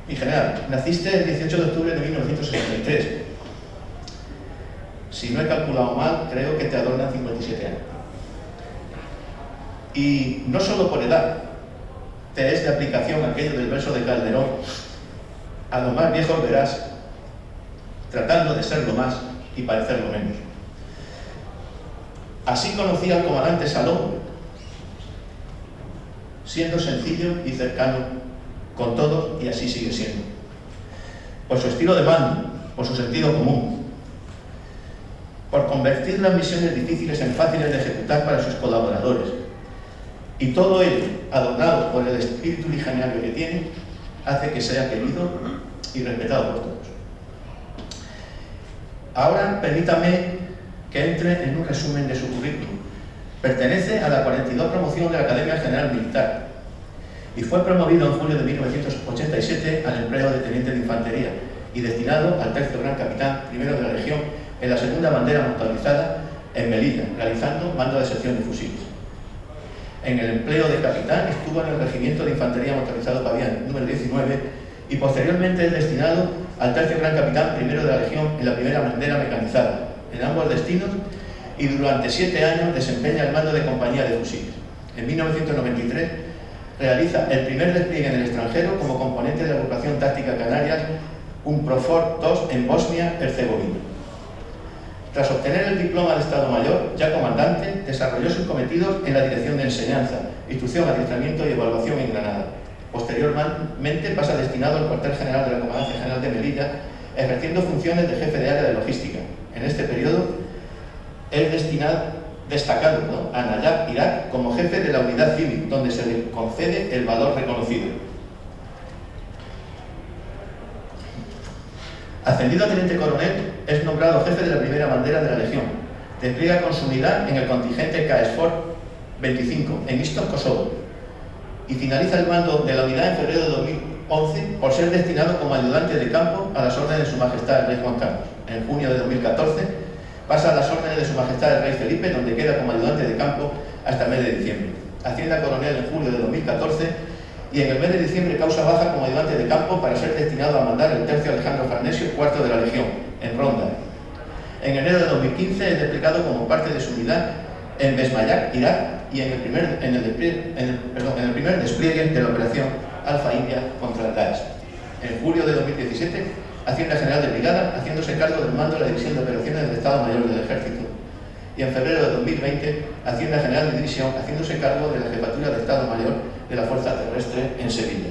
Mi general, naciste el 18 de octubre de 1963. Si no he calculado mal, creo que te adornan 57 años. Y no solo por edad, te es de aplicación aquello del verso de Calderón: a los más viejos verás, tratando de ser lo más y parecer lo menos. Así conocí al comandante Salón, siendo sencillo y cercano con todos, y así sigue siendo. Por su estilo de mando, por su sentido común, por convertir las misiones difíciles en fáciles de ejecutar para sus colaboradores, y todo ello, adornado por el espíritu originario que tiene, hace que sea querido y respetado por todos. Ahora permítame que entre en un resumen de su currículum. Pertenece a la 42 promoción de la Academia General Militar y fue promovido en julio de 1987 al empleo de teniente de infantería y destinado al tercio gran capitán primero de la Legión en la segunda bandera motorizada en Melilla, realizando mando de sección de fusiles. En el empleo de capitán estuvo en el Regimiento de Infantería Motorizado Pavián, número 19, y posteriormente es destinado al tercio gran capitán primero de la Legión en la primera bandera mecanizada, en ambos destinos, y durante 7 años desempeña el mando de compañía de fusiles. En 1993 realiza el primer despliegue en el extranjero como componente de la agrupación táctica Canarias, UNPROFOR 2 en Bosnia-Herzegovina. Tras obtener el diploma de Estado Mayor, ya comandante, desarrolló sus cometidos en la Dirección de Enseñanza, Instrucción, Adiestramiento y Evaluación en Granada. Posteriormente pasa destinado al cuartel general de la Comandancia General de Melilla, ejerciendo funciones de jefe de área de logística. En este periodo es destacado a Nayab, Irak, como jefe de la unidad civil, donde se le concede el valor reconocido. Ascendido a teniente coronel, es nombrado jefe de la primera bandera de la Legión. Despliega con su unidad en el contingente KFOR 25 en Istos, Kosovo, y finaliza el mando de la unidad en febrero de 2011 por ser destinado como ayudante de campo a las órdenes de Su Majestad el Rey Juan Carlos. En junio de 2014 pasa a las órdenes de Su Majestad el Rey Felipe, donde queda como ayudante de campo hasta el mes de diciembre. Asciende a coronel en julio de 2014 y en el mes de diciembre causa baja como ayudante de campo para ser destinado a mandar el tercio Alejandro Farnesio, cuarto de la Legión, en Ronda. En enero de 2015 es desplegado como parte de su unidad en Besmayak, Irak, y en el primer despliegue de la operación Alfa India contra el Daesh. En julio de 2017 asciende a general de brigada, haciéndose cargo del mando de la División de Operaciones del Estado Mayor del Ejército. Y en febrero de 2020 asciende a general de división, haciéndose cargo de la jefatura de Estado Mayor de la Fuerza Terrestre en Sevilla.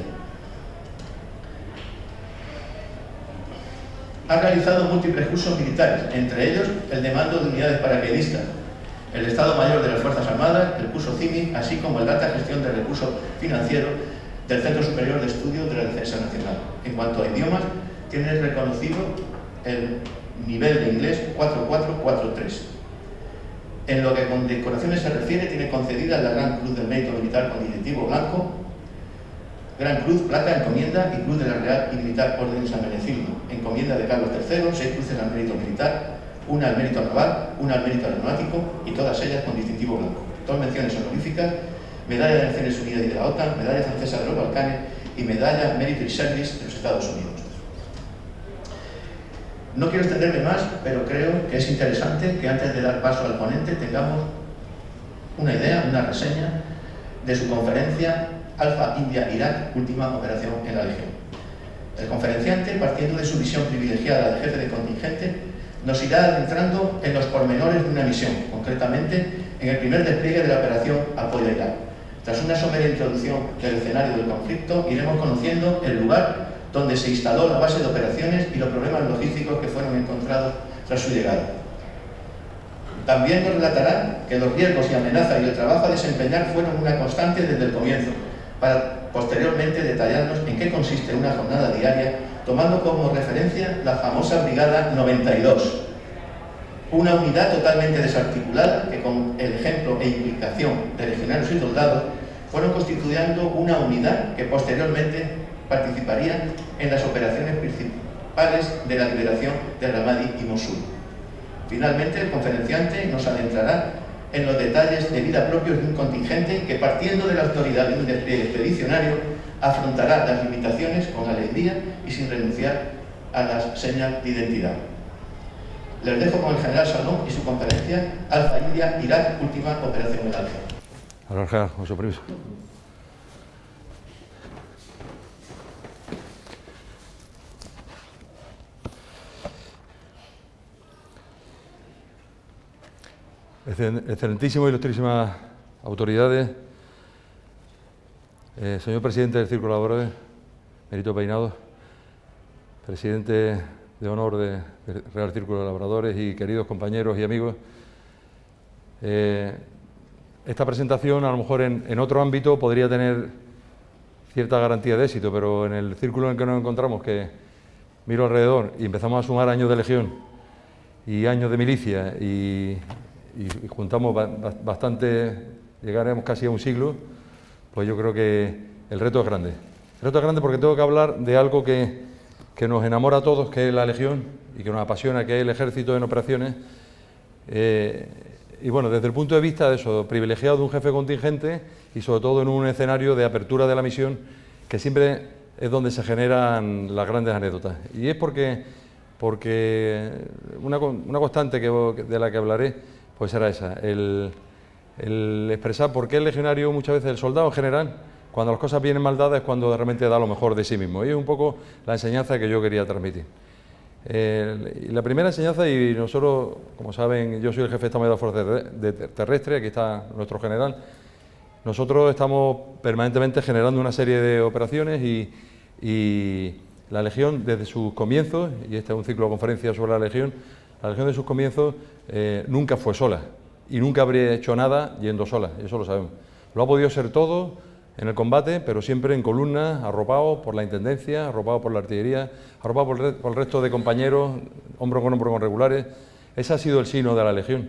Ha realizado múltiples cursos militares, entre ellos el de mando de unidades paracaidistas, el Estado Mayor de las Fuerzas Armadas, el curso CIMI, así como el de alta gestión de recursos financieros del Centro Superior de Estudios de la Defensa Nacional. En cuanto a idiomas, tiene reconocido el nivel de inglés 4443. En lo que a condecoraciones se refiere, tiene concedida la Gran Cruz del Mérito Militar con distintivo blanco, Gran Cruz, Plata, Encomienda y Cruz de la Real y Militar Orden de San Benedicto, Encomienda de Carlos III, 6 cruces al Mérito Militar, una al Mérito Naval, una al Mérito Aeronáutico y todas ellas con distintivo blanco. 2 menciones honoríficas, Medalla de Naciones Unidas y de la OTAN, Medalla Francesa de los Balcanes y Medalla Military Service de los Estados Unidos. No quiero extenderme más, pero creo que es interesante que antes de dar paso al ponente tengamos una idea, una reseña de su conferencia Alfa India Irak, última operación en la Legión. El conferenciante, partiendo de su visión privilegiada de jefe de contingente, nos irá adentrando en los pormenores de una misión, concretamente en el primer despliegue de la operación Apoyo a Irak. Tras una somera introducción del escenario del conflicto, iremos conociendo el lugar donde se instaló la base de operaciones y los problemas logísticos que fueron encontrados tras su llegada. También nos relatará que los riesgos y amenazas y el trabajo a desempeñar fueron una constante desde el comienzo, para posteriormente detallarnos en qué consiste una jornada diaria, tomando como referencia la famosa Brigada 92, una unidad totalmente desarticulada que, con el ejemplo e implicación de legionarios y soldados, fueron constituyendo una unidad que posteriormente participaría en las operaciones principales de la liberación de Ramadi y Mosul. Finalmente, el conferenciante nos adentrará en los detalles de vida propios de un contingente que, partiendo de la autoridad de un despliegue expedicionario, afrontará las limitaciones con alegría y sin renunciar a las señas de identidad. Les dejo con el general Salón y su conferencia Alfa India, Irak, última operación en Alfa. Ahora, general, con su permiso. Excelentísimas y ilustrísimas autoridades, señor presidente del Círculo de Laboradores, Merito Peinado, presidente de honor del Real Círculo de Labradores y queridos compañeros y amigos. Esta presentación a lo mejor en otro ámbito podría tener cierta garantía de éxito, pero en el círculo en el que nos encontramos, que miro alrededor y empezamos a sumar años de legión y años de milicia y juntamos bastante, llegaremos casi a un siglo, pues yo creo que el reto es grande. El reto es grande porque tengo que hablar de algo que nos enamora a todos, que es la Legión, y que nos apasiona, que es el Ejército en operaciones. Y bueno, desde el punto de vista de eso, privilegiado de un jefe contingente y sobre todo en un escenario de apertura de la misión, que siempre es donde se generan las grandes anécdotas. Y es porque una constante de la que hablaré, pues será esa, el expresar por qué el legionario, muchas veces el soldado en general, cuando las cosas vienen mal dadas es cuando realmente da lo mejor de sí mismo. Y es un poco la enseñanza que yo quería transmitir. Y la primera enseñanza, y nosotros, como saben, yo soy el jefe de Estado Mayor de la Fuerza Terrestre, aquí está nuestro general. Nosotros estamos permanentemente generando una serie de operaciones y la Legión desde sus comienzos, y este es un ciclo de conferencias sobre la Legión de sus comienzos nunca fue sola y nunca habría hecho nada yendo sola, eso lo sabemos. Lo ha podido ser todo en el combate, pero siempre en columnas, arropado por la Intendencia, arropado por la artillería, arropado por el resto de compañeros, hombro con regulares. Ese ha sido el signo de la Legión.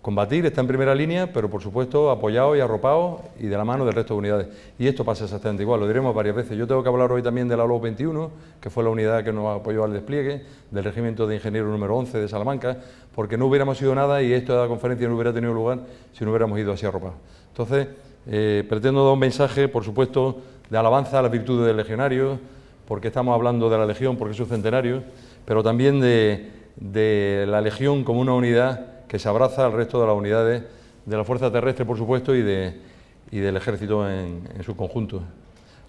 Combatir está en primera línea, pero por supuesto apoyado y arropado y de la mano del resto de unidades. Y esto pasa exactamente igual, lo diremos varias veces. Yo tengo que hablar hoy también de la LOB 21, que fue la unidad que nos apoyó al despliegue, del Regimiento de Ingenieros número 11 de Salamanca, porque no hubiéramos sido nada y esta conferencia no hubiera tenido lugar si no hubiéramos ido así arropados. Entonces, pretendo dar un mensaje, por supuesto, de alabanza a las virtudes del legionario, porque estamos hablando de la Legión, porque es su centenario, pero también de la Legión como una unidad que se abraza al resto de las unidades de la Fuerza Terrestre, por supuesto, y del Ejército en su conjunto.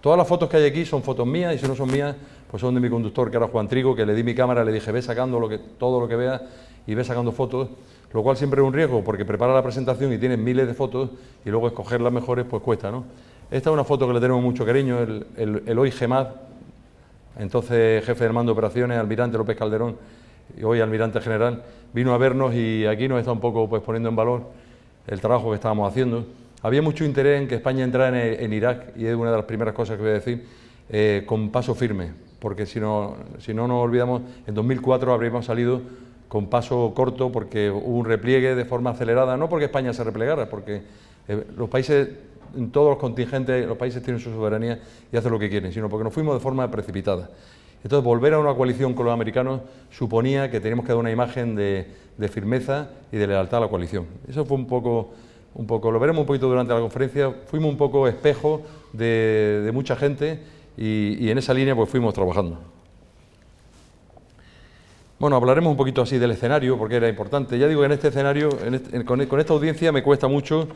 Todas las fotos que hay aquí son fotos mías, y si no son mías, pues son de mi conductor, que era Juan Trigo, que le di mi cámara, le dije, ve sacando todo lo que veas y ve sacando fotos, lo cual siempre es un riesgo, porque prepara la presentación y tienes miles de fotos, y luego escoger las mejores, pues cuesta, ¿no? Esta es una foto que le tenemos mucho cariño, el hoy GEMAD, entonces jefe del mando de operaciones, almirante López Calderón, y hoy almirante general, vino a vernos y aquí nos está un poco pues poniendo en valor el trabajo que estábamos haciendo. Había mucho interés en que España entrara en Irak, y es una de las primeras cosas que voy a decir, con paso firme, porque si no nos olvidamos, en 2004 habríamos salido con paso corto porque hubo un repliegue de forma acelerada, no porque España se replegara, porque los países, en todos los contingentes, los países tienen su soberanía y hacen lo que quieren, sino porque nos fuimos de forma precipitada. Entonces, volver a una coalición con los americanos suponía que teníamos que dar una imagen de firmeza y de lealtad a la coalición. Eso fue un poco, lo veremos un poquito durante la conferencia, fuimos un poco espejo de mucha gente y en esa línea pues fuimos trabajando. Bueno, hablaremos un poquito así del escenario, porque era importante. Ya digo que en este escenario, con esta audiencia me cuesta mucho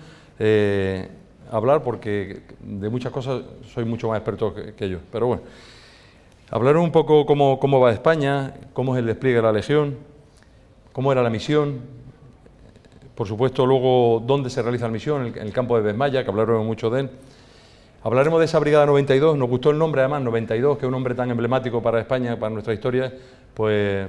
hablar, porque de muchas cosas soy mucho más experto que ellos, pero bueno. Hablaré un poco cómo va España, cómo es el despliegue de la Legión, cómo era la misión, por supuesto luego dónde se realiza la misión, en el campo de Besmaya, que hablaremos mucho de él. Hablaremos de esa Brigada 92, nos gustó el nombre además, 92, que es un nombre tan emblemático para España, para nuestra historia, pues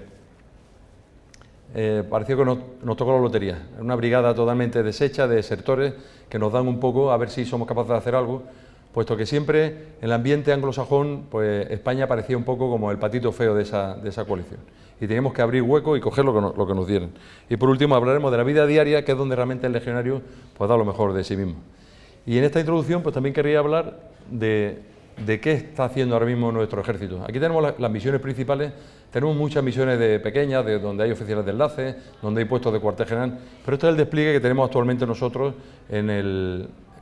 pareció que nos tocó la lotería. Es una brigada totalmente deshecha, de desertores, que nos dan un poco a ver si somos capaces de hacer algo, puesto que siempre en el ambiente anglosajón, pues España parecía un poco como el patito feo de esa coalición. Y teníamos que abrir hueco y coger lo que nos dieran. Y por último hablaremos de la vida diaria, que es donde realmente el legionario pues da lo mejor de sí mismo. Y en esta introducción pues también querría hablar de qué está haciendo ahora mismo nuestro ejército. Aquí tenemos las misiones principales, tenemos muchas misiones pequeñas, donde hay oficiales de enlace, donde hay puestos de cuartel general, pero este es el despliegue que tenemos actualmente nosotros en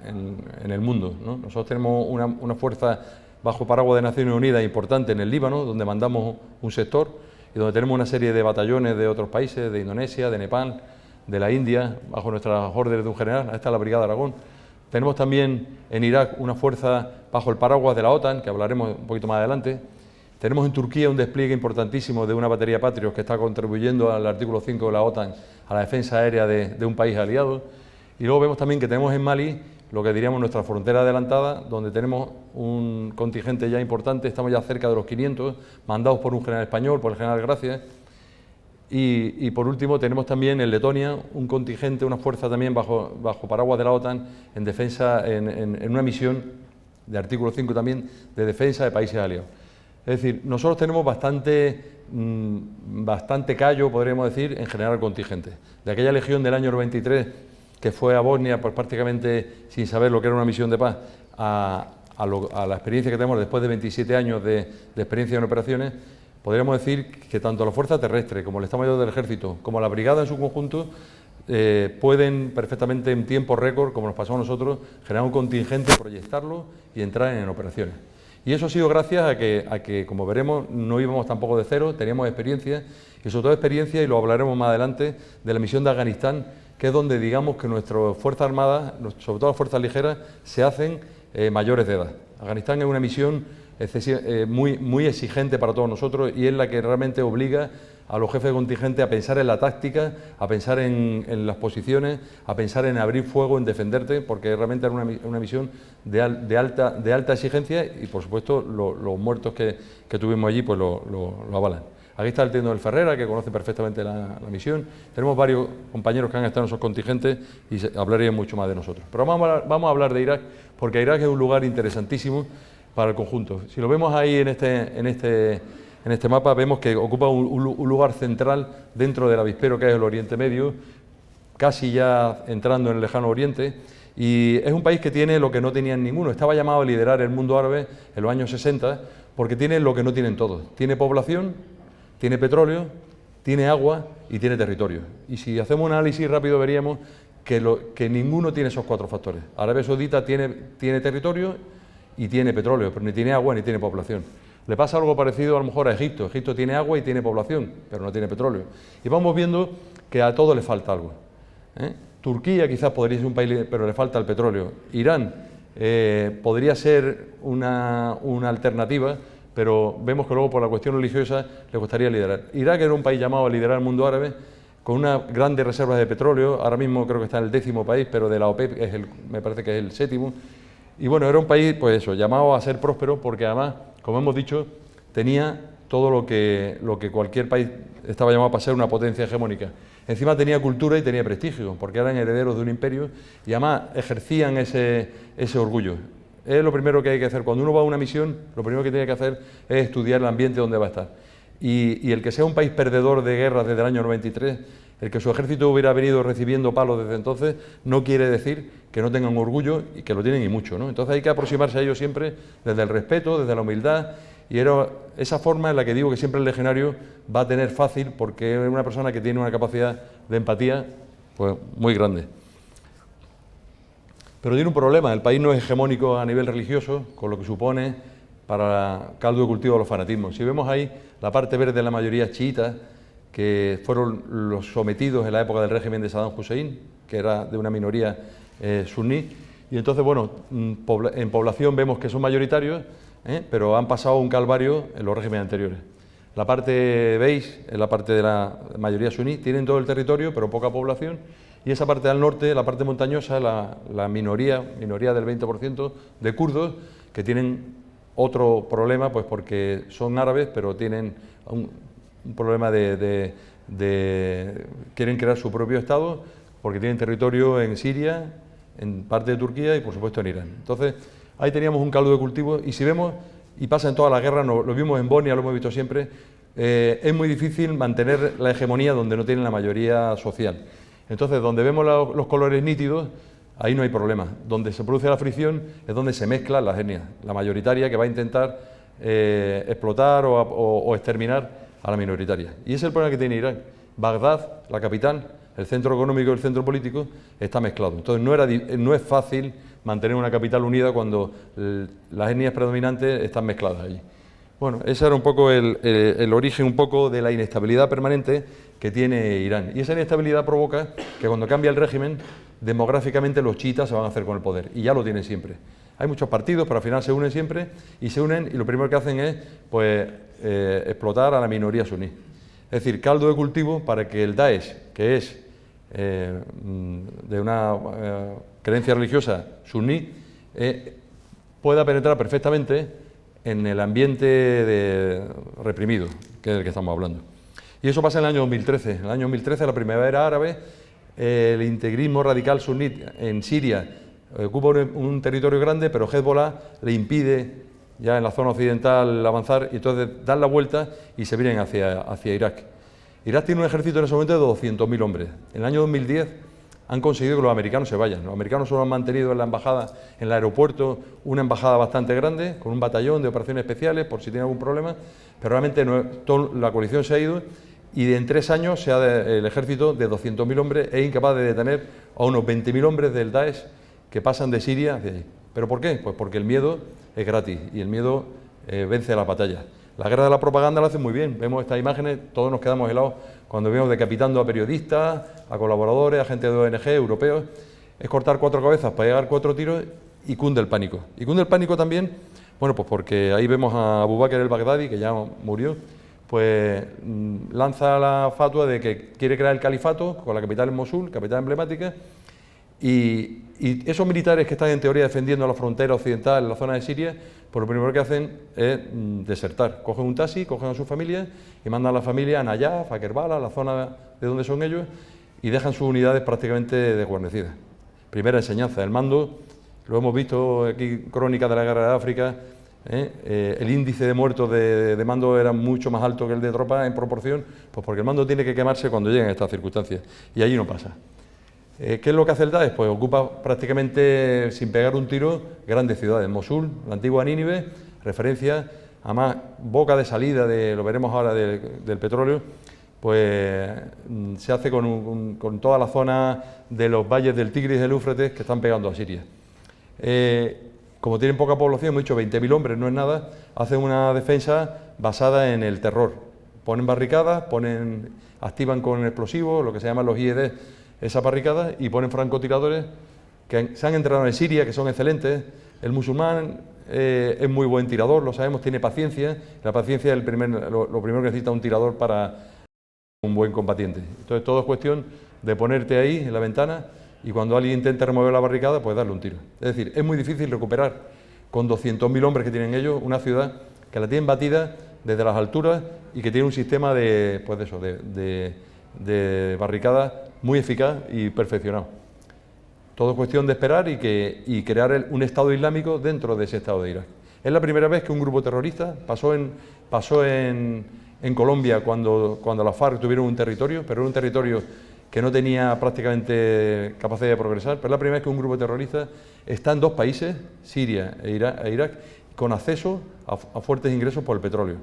en el mundo, ¿no? Nosotros tenemos una fuerza bajo paraguas de Naciones Unidas importante en el Líbano, donde mandamos un sector y donde tenemos una serie de batallones de otros países, de Indonesia, de Nepal, de la India, bajo nuestras órdenes de un general. Esta es la Brigada Aragón. Tenemos también en Irak una fuerza bajo el paraguas de la OTAN, que hablaremos un poquito más adelante. Tenemos en Turquía un despliegue importantísimo de una batería Patriot que está contribuyendo al artículo 5 de la OTAN a la defensa aérea de un país aliado. Y luego vemos también que tenemos en Mali lo que diríamos nuestra frontera adelantada, donde tenemos un contingente ya importante, estamos ya cerca de los 500, mandados por un general español, por el general Gracia. Y por último tenemos también en Letonia un contingente, una fuerza también bajo paraguas de la OTAN en defensa, en una misión de artículo 5 también, de defensa de países aliados. Es decir, nosotros tenemos bastante callo, podríamos decir, en general contingente. De aquella legión del año 93, que fue a Bosnia, pues prácticamente sin saber lo que era una misión de paz, a la experiencia que tenemos después de 27 años de experiencia en operaciones, podríamos decir que tanto la Fuerza Terrestre como el Estado Mayor del Ejército, como la Brigada en su conjunto, pueden perfectamente en tiempo récord, como nos pasó a nosotros, generar un contingente, proyectarlo y entrar en operaciones. Y eso ha sido gracias a que, como veremos, no íbamos tampoco de cero, teníamos experiencia, y sobre todo experiencia, y lo hablaremos más adelante, de la misión de Afganistán, que es donde digamos que nuestras Fuerzas Armadas, sobre todo las Fuerzas Ligeras, se hacen mayores de edad. Afganistán es una misión muy exigente para todos nosotros y es la que realmente obliga a los jefes de contingente a pensar en la táctica, a pensar en las posiciones, a pensar en abrir fuego, en defenderte, porque realmente era una misión de alta exigencia y, por supuesto, los muertos que tuvimos allí pues lo avalan. Aquí está el teniente del Ferrera, que conoce perfectamente la misión. Tenemos varios compañeros que han estado en esos contingentes y hablarían mucho más de nosotros. Pero vamos a hablar de Irak, porque Irak es un lugar interesantísimo para el conjunto. Si lo vemos ahí en este mapa, vemos que ocupa un lugar central dentro del avispero que es el Oriente Medio, casi ya entrando en el lejano Oriente, y es un país que tiene lo que no tenían ninguno. Estaba llamado a liderar el mundo árabe en los años 60, porque tiene lo que no tienen todos. Tiene población, tiene petróleo, tiene agua y tiene territorio. Y si hacemos un análisis rápido veríamos que ninguno tiene esos cuatro factores. Arabia Saudita tiene territorio y tiene petróleo, pero ni tiene agua ni tiene población. Le pasa algo parecido a lo mejor a Egipto. Egipto tiene agua y tiene población, pero no tiene petróleo. Y vamos viendo que a todo le falta algo. Turquía quizás podría ser un país, pero le falta el petróleo. Irán podría ser una alternativa, pero vemos que luego por la cuestión religiosa le costaría liderar. Irak era un país llamado a liderar el mundo árabe, con unas grandes reservas de petróleo. Ahora mismo creo que está en el 10º país, pero de la OPEP me parece que es el 7º. Y bueno, era un país, pues eso, llamado a ser próspero, porque además, como hemos dicho, tenía todo lo que cualquier país estaba llamado para ser una potencia hegemónica. Encima tenía cultura y tenía prestigio, porque eran herederos de un imperio y además ejercían ese orgullo. Es lo primero que hay que hacer. Cuando uno va a una misión, lo primero que tiene que hacer es estudiar el ambiente donde va a estar. Y el que sea un país perdedor de guerras desde el año 93, el que su ejército hubiera venido recibiendo palos desde entonces, no quiere decir que no tengan orgullo, y que lo tienen y mucho, ¿no? Entonces hay que aproximarse a ellos siempre desde el respeto, desde la humildad, y era esa forma en la que digo que siempre el legionario va a tener fácil, porque es una persona que tiene una capacidad de empatía pues muy grande. Pero tiene un problema: el país no es hegemónico a nivel religioso, con lo que supone para caldo de cultivo de los fanatismos. Si vemos ahí la parte verde, la mayoría chiitas, que fueron los sometidos en la época del régimen de Saddam Hussein, que era de una minoría suní, y entonces, bueno, en población vemos que son mayoritarios, pero han pasado un calvario en los regímenes anteriores. La parte beige, en la parte de la mayoría suní, tienen todo el territorio, pero poca población, y esa parte del norte, la parte montañosa, la minoría del 20% de kurdos, que tienen otro problema, pues porque son árabes, pero tienen un problema quieren crear su propio Estado, porque tienen territorio en Siria, en parte de Turquía y por supuesto en Irán. Entonces ahí teníamos un caldo de cultivo, y si vemos, y pasa en todas las guerras, lo vimos en Bosnia, lo hemos visto siempre, es muy difícil mantener la hegemonía donde no tienen la mayoría social. Entonces, donde vemos los colores nítidos, ahí no hay problema. Donde se produce la fricción es donde se mezclan las etnias, la mayoritaria que va a intentar explotar o exterminar a la minoritaria. Y ese es el problema que tiene Irak. Bagdad, la capital, el centro económico y el centro político, está mezclado. Entonces no es fácil mantener una capital unida cuando las etnias predominantes están mezcladas allí. Bueno, ese era un poco el origen un poco de la inestabilidad permanente que tiene Irán. Y esa inestabilidad provoca que cuando cambia el régimen, demográficamente los chiitas se van a hacer con el poder, y ya lo tienen siempre. Hay muchos partidos, pero al final se unen siempre, y se unen, y lo primero que hacen es pues, explotar a la minoría suní. Es decir, caldo de cultivo para que el Daesh, que es de una creencia religiosa suní, pueda penetrar perfectamente en el ambiente reprimido, que es del que estamos hablando. Y eso pasa en el año 2013. En el año 2013, la primavera árabe, el integrismo radical suní en Siria ocupa un territorio grande, pero Hezbollah le impide ya en la zona occidental avanzar, y entonces dan la vuelta y se vienen hacia Irak. Irak tiene un ejército en ese momento de 200.000 hombres. En el año 2010 han conseguido que los americanos se vayan. Los americanos solo han mantenido en la embajada, en el aeropuerto, una embajada bastante grande, con un batallón de operaciones especiales, por si tiene algún problema, pero realmente la coalición se ha ido, y en 3 años el ejército de 200.000 hombres es incapaz de detener a unos 20.000 hombres del Daesh que pasan de Siria hacia allí. ¿Pero por qué? Pues porque el miedo es gratis, y el miedo vence a las batallas. La guerra de la propaganda la hacen muy bien. Vemos estas imágenes, todos nos quedamos helados cuando vemos decapitando a periodistas, a colaboradores, a gente de ONG, europeos. Es cortar 4 cabezas para llegar 4 tiros, y cunde el pánico. Y cunde el pánico también, bueno, pues porque ahí vemos a Abu Bakr el-Baghdadi, que ya murió, pues lanza la fatua de que quiere crear el califato con la capital en Mosul, capital emblemática, y esos militares que están en teoría defendiendo la frontera occidental, en la zona de Siria, pues lo primero que hacen es desertar. Cogen un taxi, cogen a su familia y mandan a la familia a Nayaf, a Kerbala, la zona de donde son ellos, y dejan sus unidades prácticamente desguarnecidas. Primera enseñanza, el mando, lo hemos visto aquí, crónica de la guerra de África, el índice de muertos de mando era mucho más alto que el de tropas en proporción, pues porque el mando tiene que quemarse cuando lleguen estas circunstancias, y allí no pasa. ¿Qué es lo que hace el Daesh? Pues ocupa prácticamente sin pegar un tiro grandes ciudades. Mosul, la antigua Nínive, referencia, además boca de salida, lo veremos ahora, del petróleo, pues se hace con toda la zona de los valles del Tigris y del Éufrates que están pegando a Siria. Como tienen poca población, hemos dicho 20.000 hombres, no es nada, hacen una defensa basada en el terror. Ponen barricadas, activan con explosivos, lo que se llaman los IED, esa barricada, y ponen francotiradores que se han entrenado en Siria, que son excelentes. El musulmán es muy buen tirador, lo sabemos, tiene paciencia. La paciencia es lo primero que necesita un tirador para un buen combatiente. Entonces todo es cuestión de ponerte ahí en la ventana, y cuando alguien intenta remover la barricada, pues darle un tiro. Es decir, es muy difícil recuperar con 200.000 hombres que tienen ellos una ciudad que la tienen batida desde las alturas, y que tiene un sistema de barricadas muy eficaz y perfeccionado. Todo es cuestión de esperar y crear un Estado Islámico dentro de ese Estado de Irak. Es la primera vez que un grupo terrorista pasó en Colombia cuando las FARC tuvieron un territorio, pero era un territorio que no tenía prácticamente capacidad de progresar. Pero es la primera vez que un grupo terrorista está en 2 países, Siria e Irak, con acceso a fuertes ingresos por el petróleo.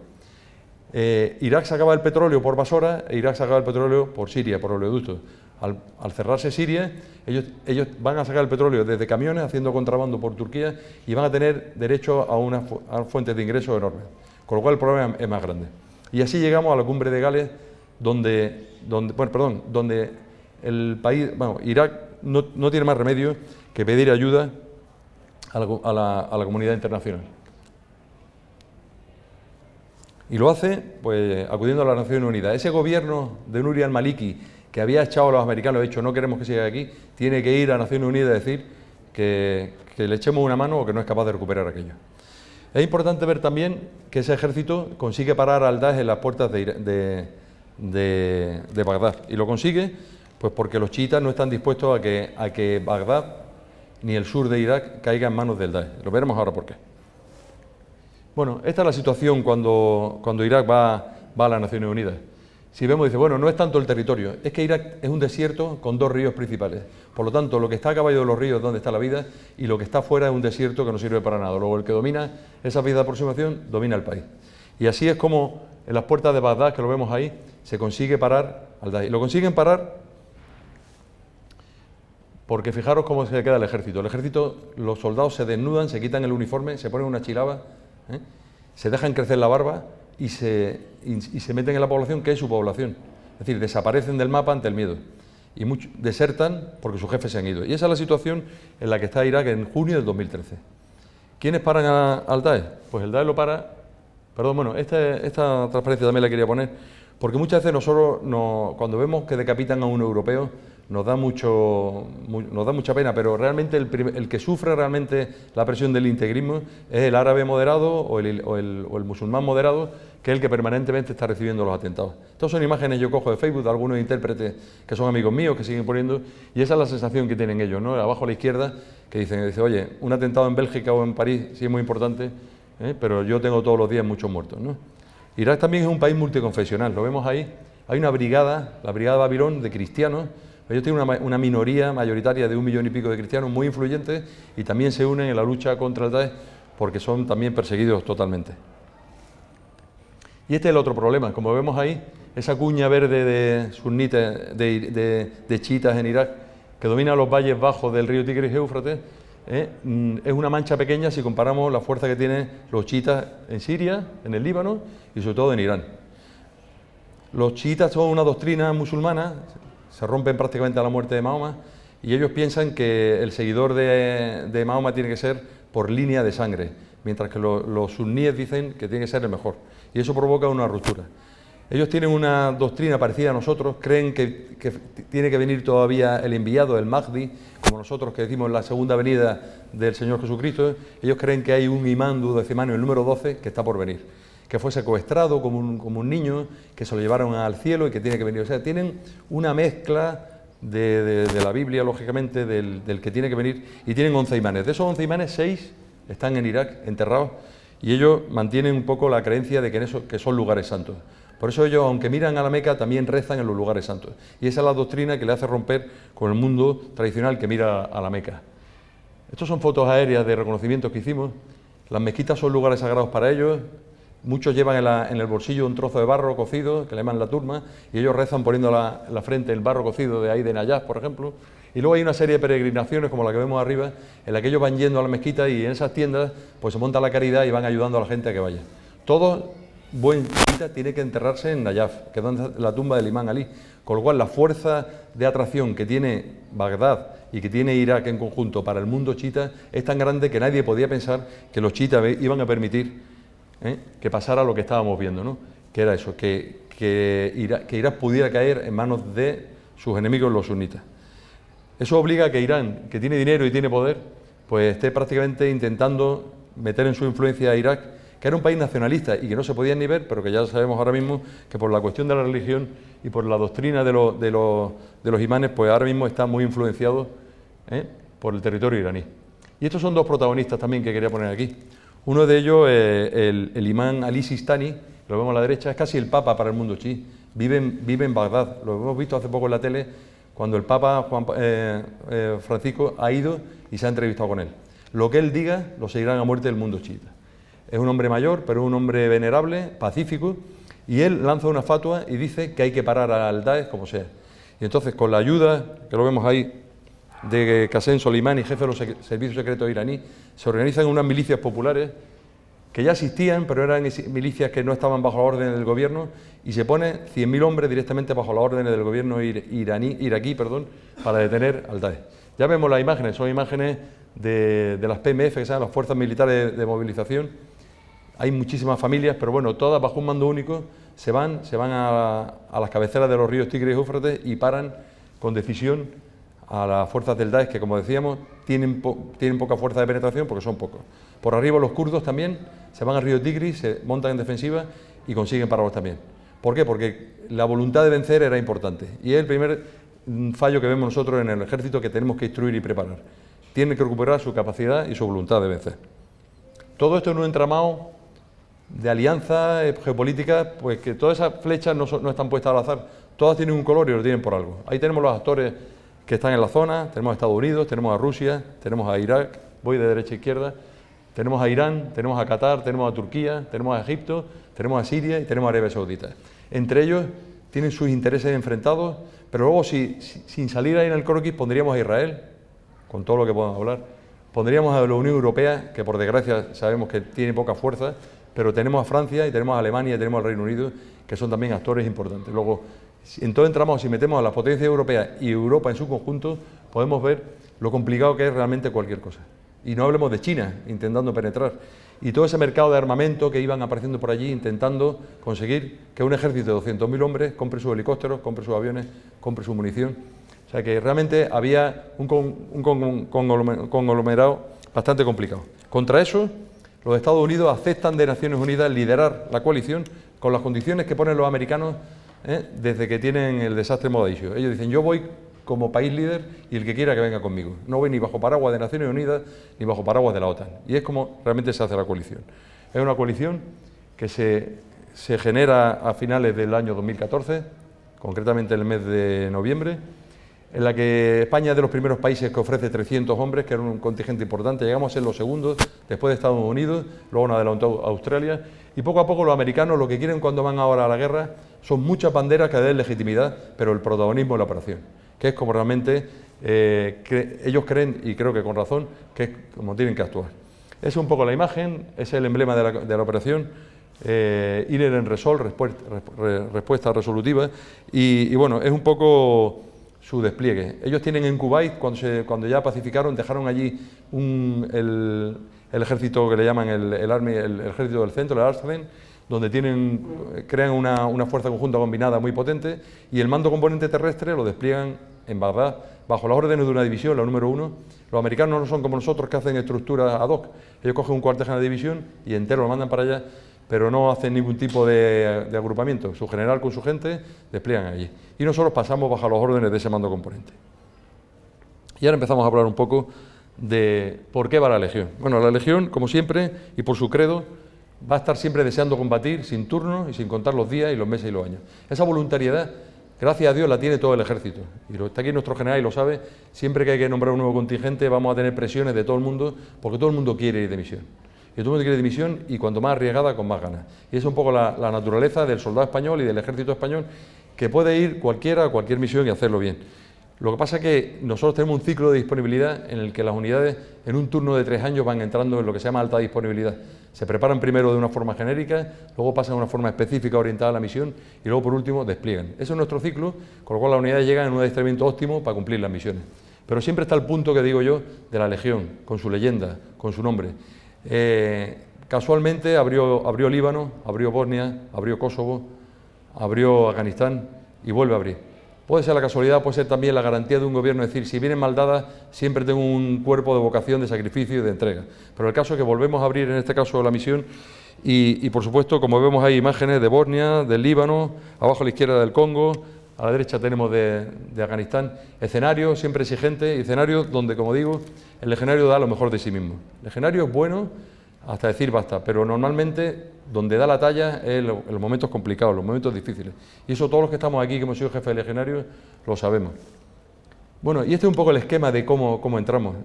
Irak sacaba el petróleo por Basora, e Irak sacaba el petróleo por Siria, por oleoductos. Al cerrarse Siria, ellos van a sacar el petróleo desde camiones, haciendo contrabando por Turquía, y van a tener derecho a unas fuentes de ingresos enormes, con lo cual el problema es más grande. Y así llegamos a la cumbre de Gales, donde el país, Irak no tiene más remedio que pedir ayuda a la comunidad internacional. Y lo hace pues acudiendo a las Naciones Unidas. Ese gobierno de Nuri al-Maliki, que había echado a los americanos, de hecho no queremos que siga aquí, tiene que ir a Naciones Unidas a decir que le echemos una mano, o que no es capaz de recuperar aquello. Es importante ver también que ese ejército consigue parar al Daesh en las puertas de Bagdad, y lo consigue pues porque los chiitas no están dispuestos a que Bagdad ni el sur de Irak caiga en manos del Daesh. Lo veremos ahora por qué. Bueno, esta es la situación cuando Irak va a las Naciones Unidas. Si vemos, dice, bueno, no es tanto el territorio, es que Irak es un desierto con 2 ríos principales. Por lo tanto, lo que está a caballo de los ríos es donde está la vida, y lo que está fuera es un desierto que no sirve para nada. Luego, el que domina esa vía de aproximación domina el país. Y así es como en las puertas de Bagdad, que lo vemos ahí, se consigue parar al Daesh. Lo consiguen parar Porque fijaros cómo se queda el ejército. El ejército, los soldados se desnudan, se quitan el uniforme, se ponen una chilaba, se dejan crecer la barba y se meten en la población, que es su población. Es decir, desaparecen del mapa ante el miedo. Y muchos desertan porque sus jefes se han ido. Y esa es la situación en la que está Irak en junio del 2013. ¿Quiénes paran al Daesh? Pues el Daesh lo para... Perdón, bueno, esta transparencia también la quería poner, porque muchas veces nosotros, cuando vemos que decapitan a un europeo, nos da mucha pena, pero realmente el que sufre realmente la presión del integrismo es el árabe moderado o el musulmán moderado, que es el que permanentemente está recibiendo los atentados. Estas son imágenes que yo cojo de Facebook de algunos intérpretes que son amigos míos, que siguen poniendo, y esa es la sensación que tienen ellos, ¿no? Abajo a la izquierda, que dicen, oye, un atentado en Bélgica o en París sí es muy importante, pero yo tengo todos los días muchos muertos, ¿no? Irak también es un país multiconfesional, lo vemos ahí. Hay una brigada, la Brigada Babilón, de cristianos. Ellos tienen una minoría mayoritaria de 1 millón y pico de cristianos muy influyentes y también se unen en la lucha contra el Daesh porque son también perseguidos totalmente. Y este es el otro problema, como vemos ahí, esa cuña verde de sunitas, de chiitas en Irak, que domina los valles bajos del río Tigris y Éufrates, es una mancha pequeña si comparamos la fuerza que tienen los chiitas en Siria, en el Líbano y sobre todo en Irán. Los chiitas son una doctrina musulmana, se rompen prácticamente a la muerte de Mahoma y ellos piensan que el seguidor de Mahoma tiene que ser por línea de sangre, mientras que los suníes dicen que tiene que ser el mejor y eso provoca una ruptura. Ellos tienen una doctrina parecida a nosotros, creen que tiene que venir todavía el enviado, el Mahdi, como nosotros que decimos la segunda venida del Señor Jesucristo. Ellos creen que hay un imán duodecimanio, el número 12, que está por venir, que fue secuestrado como un niño, que se lo llevaron al cielo y que tiene que venir. O sea, tienen una mezcla de la Biblia, lógicamente, del que tiene que venir, y tienen 11 imanes. De esos 11 imanes, 6 están en Irak, enterrados, y ellos mantienen un poco la creencia de que son lugares santos. Por eso ellos, aunque miran a la Meca, también rezan en los lugares santos. Y esa es la doctrina que le hace romper con el mundo tradicional que mira a la Meca. Estas son fotos aéreas de reconocimientos que hicimos. Las mezquitas son lugares sagrados para ellos. Muchos llevan en el bolsillo un trozo de barro cocido, que le llaman la turma, y ellos rezan poniendo en la frente el barro cocido de ahí de Nayaf, por ejemplo. Y luego hay una serie de peregrinaciones, como la que vemos arriba, en la que ellos van yendo a la mezquita y en esas tiendas pues se monta la caridad y van ayudando a la gente a que vaya. Todo buen chiita tiene que enterrarse en Nayaf, que es la tumba del imán Ali, con lo cual la fuerza de atracción que tiene Bagdad y que tiene Irak en conjunto para el mundo chiita es tan grande que nadie podía pensar que los chiitas iban a permitir que pasara lo que estábamos viendo, ¿no? Que era eso, que Irak pudiera caer en manos de sus enemigos los sunitas. Eso obliga a que Irán, que tiene dinero y tiene poder, pues esté prácticamente intentando meter en su influencia a Irak, que era un país nacionalista y que no se podían ni ver, pero que ya sabemos ahora mismo que por la cuestión de la religión y por la doctrina de los imanes, pues ahora mismo está muy influenciado por el territorio iraní. Y estos son dos protagonistas también que quería poner aquí. Uno de ellos, el imán Ali Sistani, lo vemos a la derecha, es casi el papa para el mundo chií. Vive en Bagdad, lo hemos visto hace poco en la tele, cuando el papa Francisco ha ido y se ha entrevistado con él. Lo que él diga lo seguirán a muerte del mundo chiita. Es un hombre mayor, pero es un hombre venerable, pacífico, y él lanza una fatua y dice que hay que parar al Daesh como sea. Y entonces, con la ayuda, que lo vemos ahí, de Qasem Soleimani, jefe de los servicios secretos iraníes, se organizan unas milicias populares que ya existían, pero eran milicias que no estaban bajo la orden del gobierno, y se pone 100.000 hombres directamente bajo la orden del gobierno iraquí, para detener al Daesh. Ya vemos las imágenes, son imágenes de las PMF, que son las Fuerzas Militares de Movilización. Hay muchísimas familias, pero bueno, todas bajo un mando único, se van a las cabeceras de los ríos Tigris y Éufrates y paran con decisión a las fuerzas del Daesh, que como decíamos, tienen poca fuerza de penetración porque son pocos. Por arriba los kurdos también se van al río Tigris, se montan en defensiva y consiguen pararlos también. ¿Por qué? Porque la voluntad de vencer era importante y es el primer fallo que vemos nosotros en el ejército que tenemos que instruir y preparar. Tienen que recuperar su capacidad y su voluntad de vencer. Todo esto en un entramado de alianza geopolítica, pues que todas esas flechas no están puestas al azar, todas tienen un color y lo tienen por algo. Ahí tenemos los actores que están en la zona, tenemos a Estados Unidos, tenemos a Rusia, tenemos a Irak, voy de derecha a izquierda, tenemos a Irán, tenemos a Qatar, tenemos a Turquía, tenemos a Egipto, tenemos a Siria y tenemos a Arabia Saudita. Entre ellos tienen sus intereses enfrentados, pero luego sin salir ahí en el croquis pondríamos a Israel, con todo lo que podamos hablar. Pondríamos a la Unión Europea, que por desgracia sabemos que tiene poca fuerza, pero tenemos a Francia y tenemos a Alemania y tenemos al Reino Unido, que son también actores importantes. Luego, entonces entramos, si metemos a las potencias europeas y Europa en su conjunto, podemos ver lo complicado que es realmente cualquier cosa. Y no hablemos de China, intentando penetrar. Y todo ese mercado de armamento que iban apareciendo por allí, intentando conseguir que un ejército de 200.000 hombres compre sus helicópteros, compre sus aviones, compre su munición. O sea que realmente había un conglomerado bastante complicado. Contra eso, los Estados Unidos aceptan de Naciones Unidas liderar la coalición con las condiciones que ponen los americanos desde que tienen el desastre Mogadiscio. Ellos dicen, yo voy como país líder y el que quiera que venga conmigo. No voy ni bajo paraguas de Naciones Unidas ni bajo paraguas de la OTAN. Y es como realmente se hace la coalición. Es una coalición que se genera a finales del año 2014, concretamente en el mes de noviembre, en la que España es de los primeros países que ofrece 300 hombres, que era un contingente importante. Llegamos a ser los segundos, después de Estados Unidos, luego nos adelantó Australia, y poco a poco los americanos lo que quieren cuando van ahora a la guerra son muchas banderas que den legitimidad, pero el protagonismo de la operación, que es como realmente ellos creen, y creo que con razón, que es como tienen que actuar. Esa es un poco la imagen, ese es el emblema de la operación, Inherent Resolve, respuesta resolutiva, y bueno, es un poco su despliegue. Ellos tienen en Kuwait, cuando ya pacificaron, dejaron allí el ejército que le llaman el ejército del centro, el Arsaden, donde crean una fuerza conjunta combinada muy potente, y el mando componente terrestre lo despliegan en Bagdad, bajo las órdenes de una división, la número 1. Los americanos no son como nosotros, que hacen estructuras ad hoc. Ellos cogen un cuartel general de división y entero lo mandan para allá, pero no hacen ningún tipo de agrupamiento. Su general con su gente despliegan allí. Y nosotros pasamos bajo las órdenes de ese mando componente. Y ahora empezamos a hablar un poco de por qué va la Legión. Bueno, la Legión, como siempre, y por su credo, va a estar siempre deseando combatir sin turno y sin contar los días y los meses y los años. Esa voluntariedad, gracias a Dios, la tiene todo el ejército. Y está aquí nuestro general y lo sabe. Siempre que hay que nombrar un nuevo contingente vamos a tener presiones de todo el mundo, porque todo el mundo quiere ir de misión. Y todo el mundo quiere ir de misión, y cuanto más arriesgada, con más ganas. Y es un poco la naturaleza del soldado español y del ejército español, que puede ir cualquiera a cualquier misión y hacerlo bien. Lo que pasa es que nosotros tenemos un ciclo de disponibilidad en el que las unidades en un turno de 3 años van entrando en lo que se llama alta disponibilidad. Se preparan primero de una forma genérica, luego pasan a una forma específica orientada a la misión y luego por último despliegan. Ese es nuestro ciclo, con lo cual las unidades llegan en un adiestramiento óptimo para cumplir las misiones. Pero siempre está el punto que digo yo de la Legión, con su leyenda, con su nombre. Casualmente abrió Líbano, abrió Bosnia, abrió Kosovo, abrió Afganistán y vuelve a abrir. Puede ser la casualidad, puede ser también la garantía de un gobierno, es decir, si vienen mal dadas, siempre tengo un cuerpo de vocación, de sacrificio y de entrega. Pero el caso es que volvemos a abrir, en este caso, la misión y por supuesto, como vemos, hay imágenes de Bosnia, del Líbano, abajo a la izquierda del Congo, a la derecha tenemos de Afganistán, escenarios siempre exigentes, escenarios donde, como digo, el legionario da lo mejor de sí mismo. El legionario es bueno hasta decir basta, pero normalmente donde da la talla es en los momentos complicados, los momentos difíciles. Y eso todos los que estamos aquí, que hemos sido jefes de legionarios, lo sabemos. Bueno, y este es un poco el esquema de cómo entramos.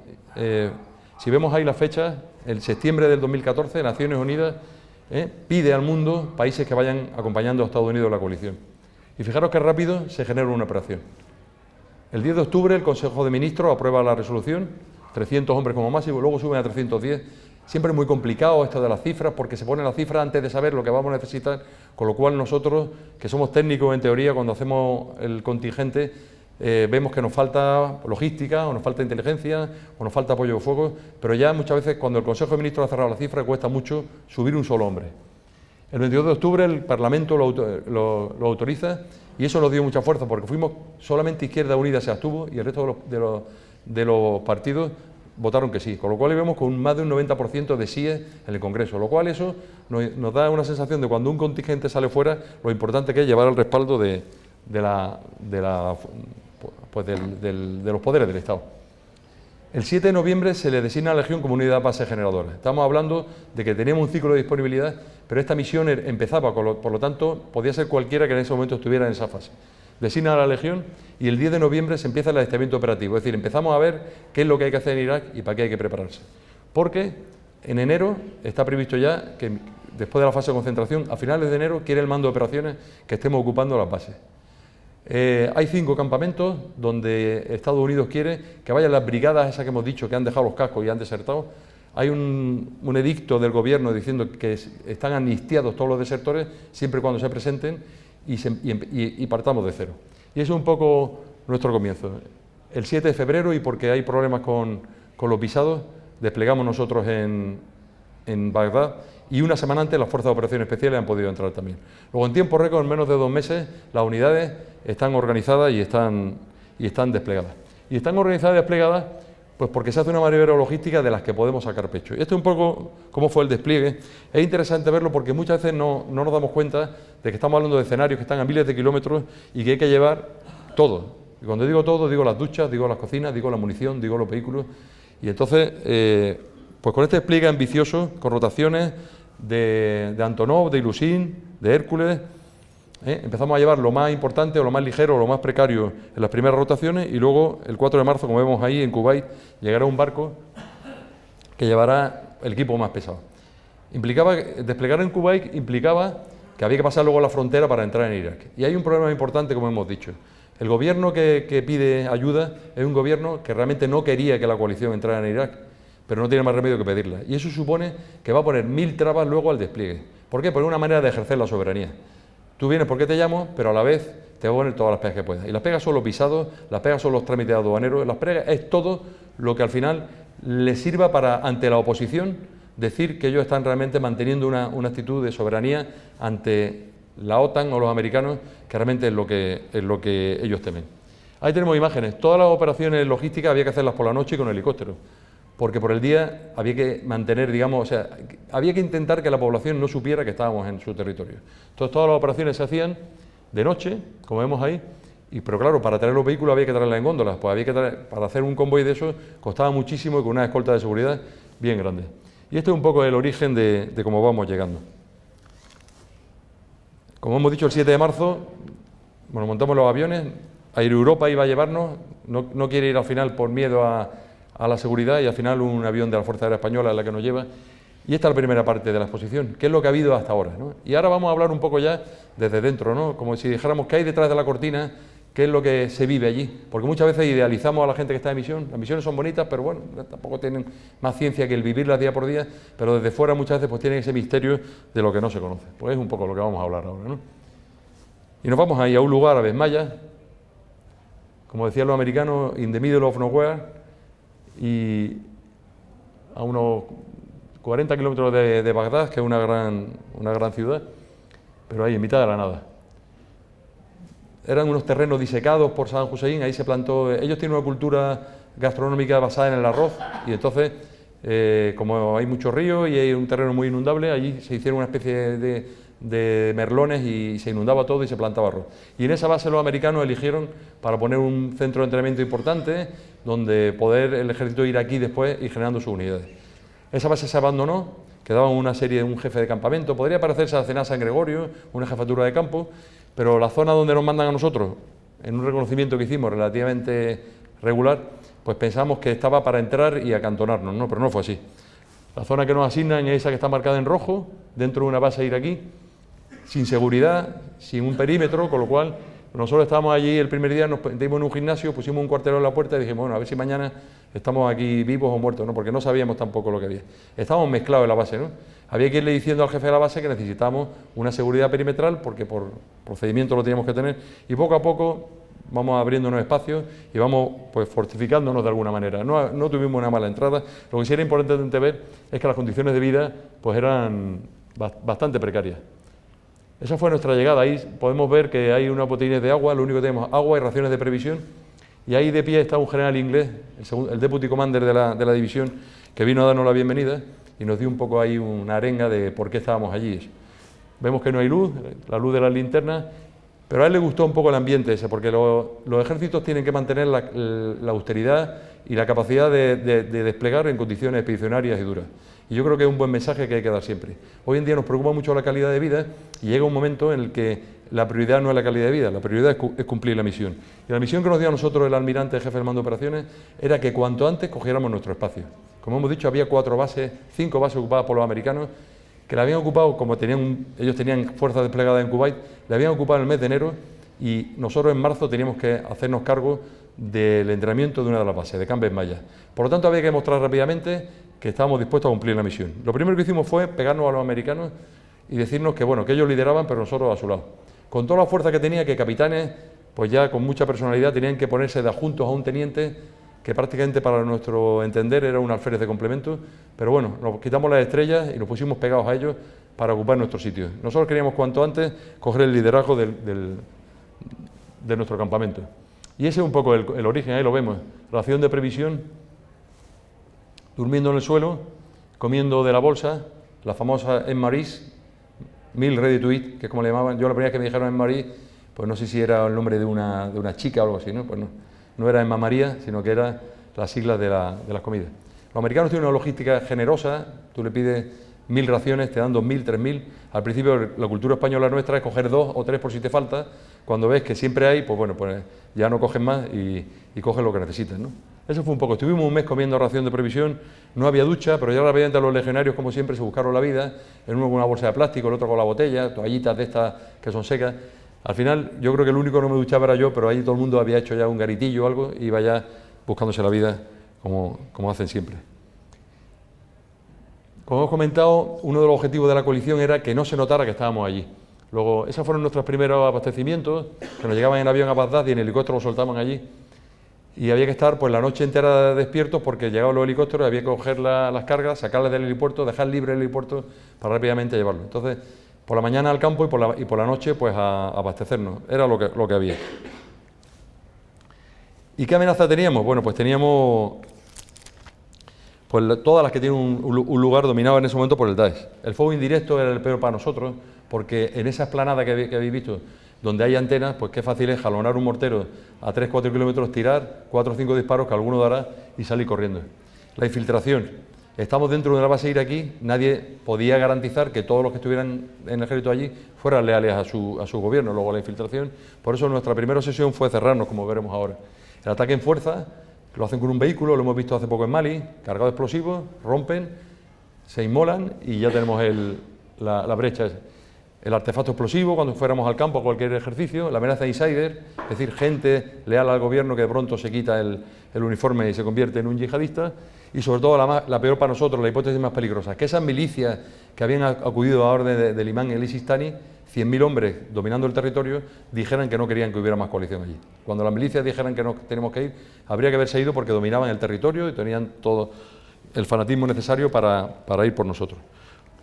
Si vemos ahí la fecha, en septiembre del 2014, Naciones Unidas pide al mundo países que vayan acompañando a Estados Unidos en la coalición. Y fijaros qué rápido se genera una operación. El 10 de octubre el Consejo de Ministros aprueba la resolución, 300 hombres como máximo, luego suben a 310. Siempre es muy complicado esto de las cifras, porque se pone la cifra antes de saber lo que vamos a necesitar, con lo cual nosotros, que somos técnicos en teoría, cuando hacemos el contingente, vemos que nos falta logística, o nos falta inteligencia, o nos falta apoyo de fuego, pero ya muchas veces cuando el Consejo de Ministros ha cerrado la cifra cuesta mucho subir un solo hombre. El 22 de octubre el Parlamento lo autoriza y eso nos dio mucha fuerza, porque fuimos solamente Izquierda Unida se abstuvo y el resto de los partidos votaron que sí, con lo cual vemos con más de un 90% de síes en el Congreso, lo cual eso nos da una sensación de cuando un contingente sale fuera, lo importante que es llevar el respaldo de los poderes del Estado. El 7 de noviembre se le designa a la Legión como unidad base generadora. Estamos hablando de que teníamos un ciclo de disponibilidad, pero esta misión empezaba, por lo tanto, podía ser cualquiera que en ese momento estuviera en esa fase. Designa a la Legión y el 10 de noviembre se empieza el adiestramiento operativo, es decir, empezamos a ver qué es lo que hay que hacer en Irak y para qué hay que prepararse. Porque en enero está previsto ya que, después de la fase de concentración, a finales de enero quiere el mando de operaciones que estemos ocupando las bases. Hay 5 campamentos donde Estados Unidos quiere que vayan las brigadas esas que hemos dicho, que han dejado los cascos y han desertado. Hay un edicto del gobierno diciendo que están amnistiados todos los desertores siempre y cuando se presenten y partamos de cero. Y eso es un poco nuestro comienzo. El 7 de febrero, y porque hay problemas con los visados, desplegamos nosotros en Bagdad, y una semana antes las fuerzas de operaciones especiales han podido entrar también. Luego, en tiempo récord, en menos de 2 meses, las unidades están organizadas y están desplegadas. Y están organizadas y desplegadas pues porque se hace una maniobra logística de las que podemos sacar pecho. Y esto es un poco cómo fue el despliegue. Es interesante verlo porque muchas veces no nos damos cuenta de que estamos hablando de escenarios que están a miles de kilómetros y que hay que llevar todo. Y cuando digo todo, digo las duchas, digo las cocinas, digo la munición, digo los vehículos. Y entonces, pues con este despliegue ambicioso, con rotaciones de Antonov, de Ilyushin, de Hércules, empezamos a llevar lo más importante o lo más ligero o lo más precario en las primeras rotaciones, y luego el 4 de marzo, como vemos ahí en Kuwait, llegará un barco que llevará el equipo más pesado. Desplegar en Kuwait implicaba que había que pasar luego la frontera para entrar en Irak. Y hay un problema importante, como hemos dicho. El gobierno que pide ayuda es un gobierno que realmente no quería que la coalición entrara en Irak, pero no tiene más remedio que pedirla. Y eso supone que va a poner 1000 trabas luego al despliegue. ¿Por qué? Porque es una manera de ejercer la soberanía. Tú vienes porque te llamo, pero a la vez te voy a poner todas las pegas que puedas. Y las pegas son los visados, las pegas son los trámites aduaneros, las pegas es todo lo que al final les sirva para, ante la oposición, decir que ellos están realmente manteniendo una actitud de soberanía ante la OTAN o los americanos, que realmente es lo que ellos temen. Ahí tenemos imágenes. Todas las operaciones logísticas había que hacerlas por la noche y con helicóptero, porque por el día había que mantener, digamos, o sea, había que intentar que la población no supiera que estábamos en su territorio. Entonces todas las operaciones se hacían de noche, como vemos ahí, pero claro, para traer los vehículos había que traerlas en góndolas, pues había que para hacer un convoy de esos costaba muchísimo y con una escolta de seguridad bien grande. Y este es un poco el origen de cómo vamos llegando. Como hemos dicho, el 7 de marzo, bueno, montamos los aviones, Air Europa iba a llevarnos, no quiere ir al final por miedo a la seguridad, y al final un avión de la Fuerza Aérea Española es la que nos lleva. Y esta es la primera parte de la exposición, que es lo que ha habido hasta ahora, ¿no? Y ahora vamos a hablar un poco ya desde dentro, ¿no? Como si dijéramos qué hay detrás de la cortina, qué es lo que se vive allí. Porque muchas veces idealizamos a la gente que está en misión. Las misiones son bonitas, pero bueno, tampoco tienen más ciencia que el vivirlas día por día, pero desde fuera muchas veces pues tienen ese misterio de lo que no se conoce. Pues es un poco lo que vamos a hablar ahora, ¿no? Y nos vamos ahí a un lugar, a Besmaya, como decían los americanos, in the middle of nowhere, y a unos 40 kilómetros de Bagdad, que es una gran ciudad, pero ahí en mitad de la nada. Eran unos terrenos disecados por Saddam Hussein, ahí se plantó. Ellos tienen una cultura gastronómica basada en el arroz, y entonces, como hay muchos ríos y hay un terreno muy inundable, allí se hicieron una especie de merlones y se inundaba todo y se plantaba arroz. Y en esa base los americanos eligieron para poner un centro de entrenamiento importante donde poder el ejército iraquí después ir generando sus unidades. Esa base se abandonó, quedaba un jefe de campamento, podría parecerse a Cená San Gregorio, una jefatura de campo, pero la zona donde nos mandan a nosotros, en un reconocimiento que hicimos relativamente regular, pues pensamos que estaba para entrar y acantonarnos, ¿no? Pero no fue así. La zona que nos asignan es esa que está marcada en rojo, dentro de una base iraquí, sin seguridad, sin un perímetro, con lo cual nosotros estábamos allí el primer día, nos metimos en un gimnasio, pusimos un cuartelero en la puerta y dijimos, bueno, a ver si mañana estamos aquí vivos o muertos, ¿no? Porque no sabíamos tampoco lo que había. Estábamos mezclados en la base, ¿no? Había que irle diciendo al jefe de la base que necesitamos una seguridad perimetral, porque por procedimiento lo teníamos que tener, y poco a poco vamos abriéndonos espacios y vamos pues fortificándonos de alguna manera. No tuvimos una mala entrada. Lo que sí era importante ver es que las condiciones de vida pues eran bastante precarias. Esa fue nuestra llegada. Ahí podemos ver que hay unos botellines de agua, lo único que tenemos agua y raciones de previsión, y ahí de pie está un general inglés, el deputy commander de la división, que vino a darnos la bienvenida y nos dio un poco ahí una arenga de por qué estábamos allí. Vemos que no hay luz, la luz de las linternas, pero a él le gustó un poco el ambiente ese, porque los ejércitos tienen que mantener la austeridad y la capacidad de desplegar en condiciones expedicionarias y duras. Y yo creo que es un buen mensaje que hay que dar siempre. Hoy en día nos preocupa mucho la calidad de vida y llega un momento en el que la prioridad no es la calidad de vida, la prioridad es cumplir la misión. Y la misión que nos dio a nosotros el almirante jefe del mando de operaciones era que cuanto antes cogiéramos nuestro espacio. Como hemos dicho, había 5 bases ocupadas por los americanos, que la habían ocupado, como ellos tenían fuerzas desplegadas en Kuwait, la habían ocupado en el mes de enero, y nosotros en marzo teníamos que hacernos cargo del entrenamiento de una de las bases, de Camp Ben Maya. Por lo tanto, había que demostrar rápidamente que estábamos dispuestos a cumplir la misión. Lo primero que hicimos fue pegarnos a los americanos y decirnos que, bueno, que ellos lideraban, pero nosotros a su lado. Con toda la fuerza que tenía, que capitanes, pues ya con mucha personalidad, tenían que ponerse de adjuntos a un teniente, que prácticamente para nuestro entender era un alférez de complemento, pero bueno, nos quitamos las estrellas y nos pusimos pegados a ellos para ocupar nuestro sitio. Nosotros queríamos cuanto antes coger el liderazgo de nuestro campamento. Y ese es un poco el origen, ahí lo vemos, ración de previsión, durmiendo en el suelo, comiendo de la bolsa, la famosa MREs, Meal Ready to Eat, que es como le llamaban. Yo la primera vez que me dijeron MRE, pues no sé si era el nombre de una chica o algo así, ¿no? Pues no era Emma María, sino que era las siglas de las comidas. Los americanos tienen una logística generosa, tú le pides 1000 raciones, te dan 2000, 3000. Al principio la cultura española nuestra es coger 2 o 3 por si te falta. Cuando ves que siempre hay, pues bueno, pues ya no coges más y coges lo que necesitas, ¿no? Eso fue un poco. Estuvimos un mes comiendo ración de previsión, no había ducha, pero ya rápidamente los legionarios, como siempre, se buscaron la vida, el uno con una bolsa de plástico, el otro con la botella, toallitas de estas que son secas. Al final, yo creo que el único que no me duchaba era yo, pero ahí todo el mundo había hecho ya un garitillo o algo y iba ya buscándose la vida como hacen siempre. Como hemos comentado, uno de los objetivos de la coalición era que no se notara que estábamos allí. Luego, esos fueron nuestros primeros abastecimientos, que nos llegaban en avión a Bagdad y en helicóptero los soltaban allí. Y había que estar pues la noche entera despiertos porque llegaban los helicópteros, había que coger las cargas, sacarlas del helipuerto, dejar libre el helipuerto para rápidamente llevarlo. Entonces, por la mañana al campo y por la noche pues a abastecernos, era lo que había. ¿Y qué amenaza teníamos? Bueno, pues teníamos pues todas las que tienen un lugar dominado en ese momento por el Daesh. El fuego indirecto era el peor para nosotros, porque en esa explanada que habéis visto, donde hay antenas, pues qué fácil es jalonar un mortero a 3-4 kilómetros, tirar 4 o 5 disparos que alguno dará y salir corriendo. La infiltración. Estamos dentro de una base iraquí, nadie podía garantizar que todos los que estuvieran en el ejército allí fueran leales a su gobierno. Luego la infiltración, por eso nuestra primera sesión fue cerrarnos, como veremos ahora. El ataque en fuerza, lo hacen con un vehículo, lo hemos visto hace poco en Mali, cargado de explosivos, rompen, se inmolan y ya tenemos la brecha. El artefacto explosivo, cuando fuéramos al campo a cualquier ejercicio, la amenaza insider, es decir, gente leal al gobierno que de pronto se quita el uniforme y se convierte en un yihadista, y sobre todo la peor para nosotros, la hipótesis más peligrosa, que esas milicias que habían acudido a orden del imán el Sistani, 100.000 hombres dominando el territorio, dijeran que no querían que hubiera más coalición allí. Cuando las milicias dijeran que no tenemos que ir, habría que haberse ido porque dominaban el territorio y tenían todo el fanatismo necesario para ir por nosotros.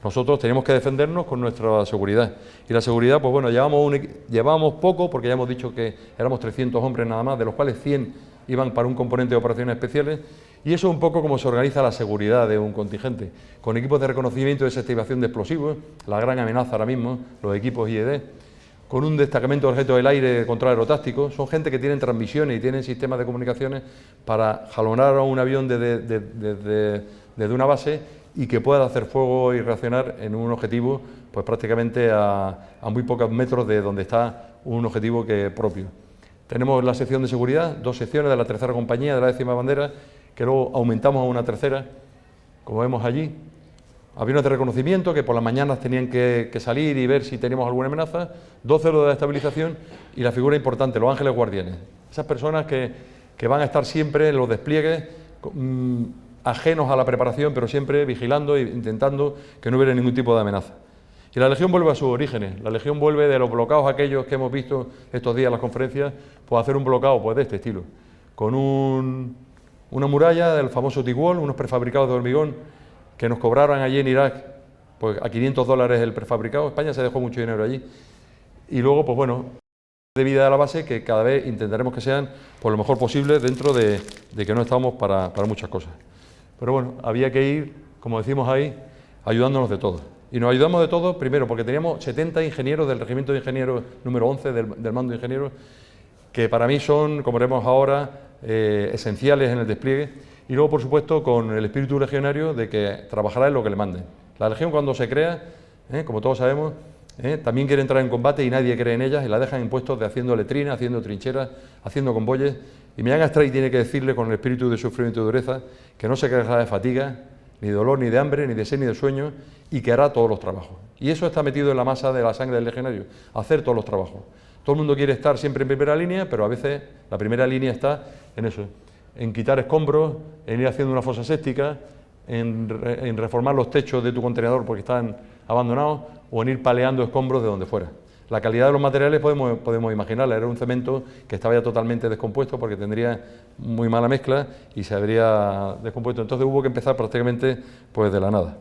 Nosotros teníamos que defendernos con nuestra seguridad. Y la seguridad, pues bueno, llevábamos poco, porque ya hemos dicho que éramos 300 hombres nada más, de los cuales 100 iban para un componente de operaciones especiales, y eso es un poco como se organiza la seguridad de un contingente, con equipos de reconocimiento y desactivación de explosivos, la gran amenaza ahora mismo, los equipos IED, con un destacamento de objetos del aire de control aerotáctico. Son gente que tienen transmisiones y tienen sistemas de comunicaciones para jalonar a un avión desde una base y que pueda hacer fuego y reaccionar en un objetivo pues prácticamente a muy pocos metros de donde está un objetivo propio. Tenemos la sección de seguridad, 2 secciones de la 3ª compañía, de la 10ª bandera, que luego aumentamos a una 3ª, como vemos allí. Aviones de reconocimiento que por las mañanas tenían que salir y ver si teníamos alguna amenaza, 2 celos de estabilización y la figura importante, los ángeles guardianes. Esas personas que van a estar siempre en los despliegues, ajenos a la preparación, pero siempre vigilando e intentando que no hubiera ningún tipo de amenaza. Y la Legión vuelve a sus orígenes. La Legión vuelve de los bloqueos aquellos que hemos visto estos días en las conferencias, pues a hacer un bloqueo pues de este estilo, con una muralla del famoso T-Wall, unos prefabricados de hormigón que nos cobraron allí en Irak pues a $500 el prefabricado. España se dejó mucho dinero allí. Y luego, pues bueno, de vida de la base que cada vez intentaremos que sean por lo mejor posible dentro de que no estamos para muchas cosas. Pero bueno, había que ir, como decimos ahí, ayudándonos de todo. Y nos ayudamos de todo, primero, porque teníamos 70 ingenieros del Regimiento de Ingenieros número 11 del Mando de Ingenieros, que para mí son, como veremos ahora, esenciales en el despliegue. Y luego, por supuesto, con el espíritu legionario de que trabajará en lo que le manden. La Legión, cuando se crea, como todos sabemos, también quiere entrar en combate y nadie cree en ellas y la dejan en puestos de haciendo letrinas, haciendo trincheras, haciendo convoyes. Y Millán Astray tiene que decirle con el espíritu de sufrimiento y dureza que no se quejará de fatiga, ni de dolor, ni de hambre, ni de sed, ni de sueño, y que hará todos los trabajos. Y eso está metido en la masa de la sangre del legionario, hacer todos los trabajos. Todo el mundo quiere estar siempre en primera línea, pero a veces la primera línea está en eso, en quitar escombros, en ir haciendo una fosa séptica, en reformar los techos de tu contenedor porque están abandonados, o en ir paleando escombros de donde fuera. La calidad de los materiales podemos imaginarla, era un cemento que estaba ya totalmente descompuesto porque tendría muy mala mezcla y se habría descompuesto. Entonces hubo que empezar prácticamente pues de la nada.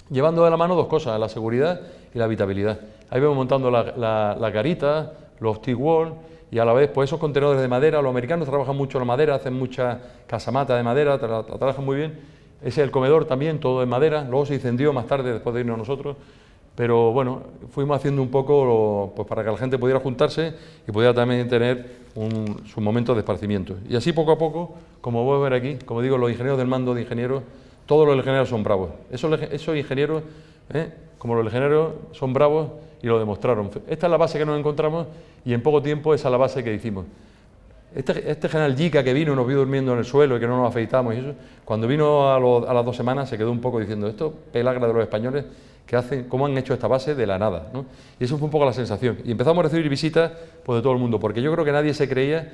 Llevando de la mano dos cosas, la seguridad y la habitabilidad. Ahí vemos montando la garita, los T-wall y a la vez pues esos contenedores de madera. Los americanos trabajan mucho la madera, hacen mucha casamata de madera, la trabajan muy bien. Ese es el comedor también, todo de madera. Luego se incendió más tarde después de irnos nosotros. Pero bueno, fuimos haciendo un poco pues, para que la gente pudiera juntarse y pudiera también tener sus momentos de esparcimiento. Y así poco a poco, como voy a ver aquí, como digo, los ingenieros del mando de ingenieros, todos los ingenieros son bravos. Esos ingenieros, como los ingenieros, son bravos y lo demostraron. Esta es la base que nos encontramos y en poco tiempo esa es la base que hicimos. Este general Yica que vino y nos vio durmiendo en el suelo y que no nos afeitamos y eso, cuando vino a las 2 semanas se quedó un poco diciendo, esto pelagra de los españoles, que hacen, cómo han hecho esta base de la nada, ¿no? Y eso fue un poco la sensación. Y empezamos a recibir visitas pues, de todo el mundo, porque yo creo que nadie se creía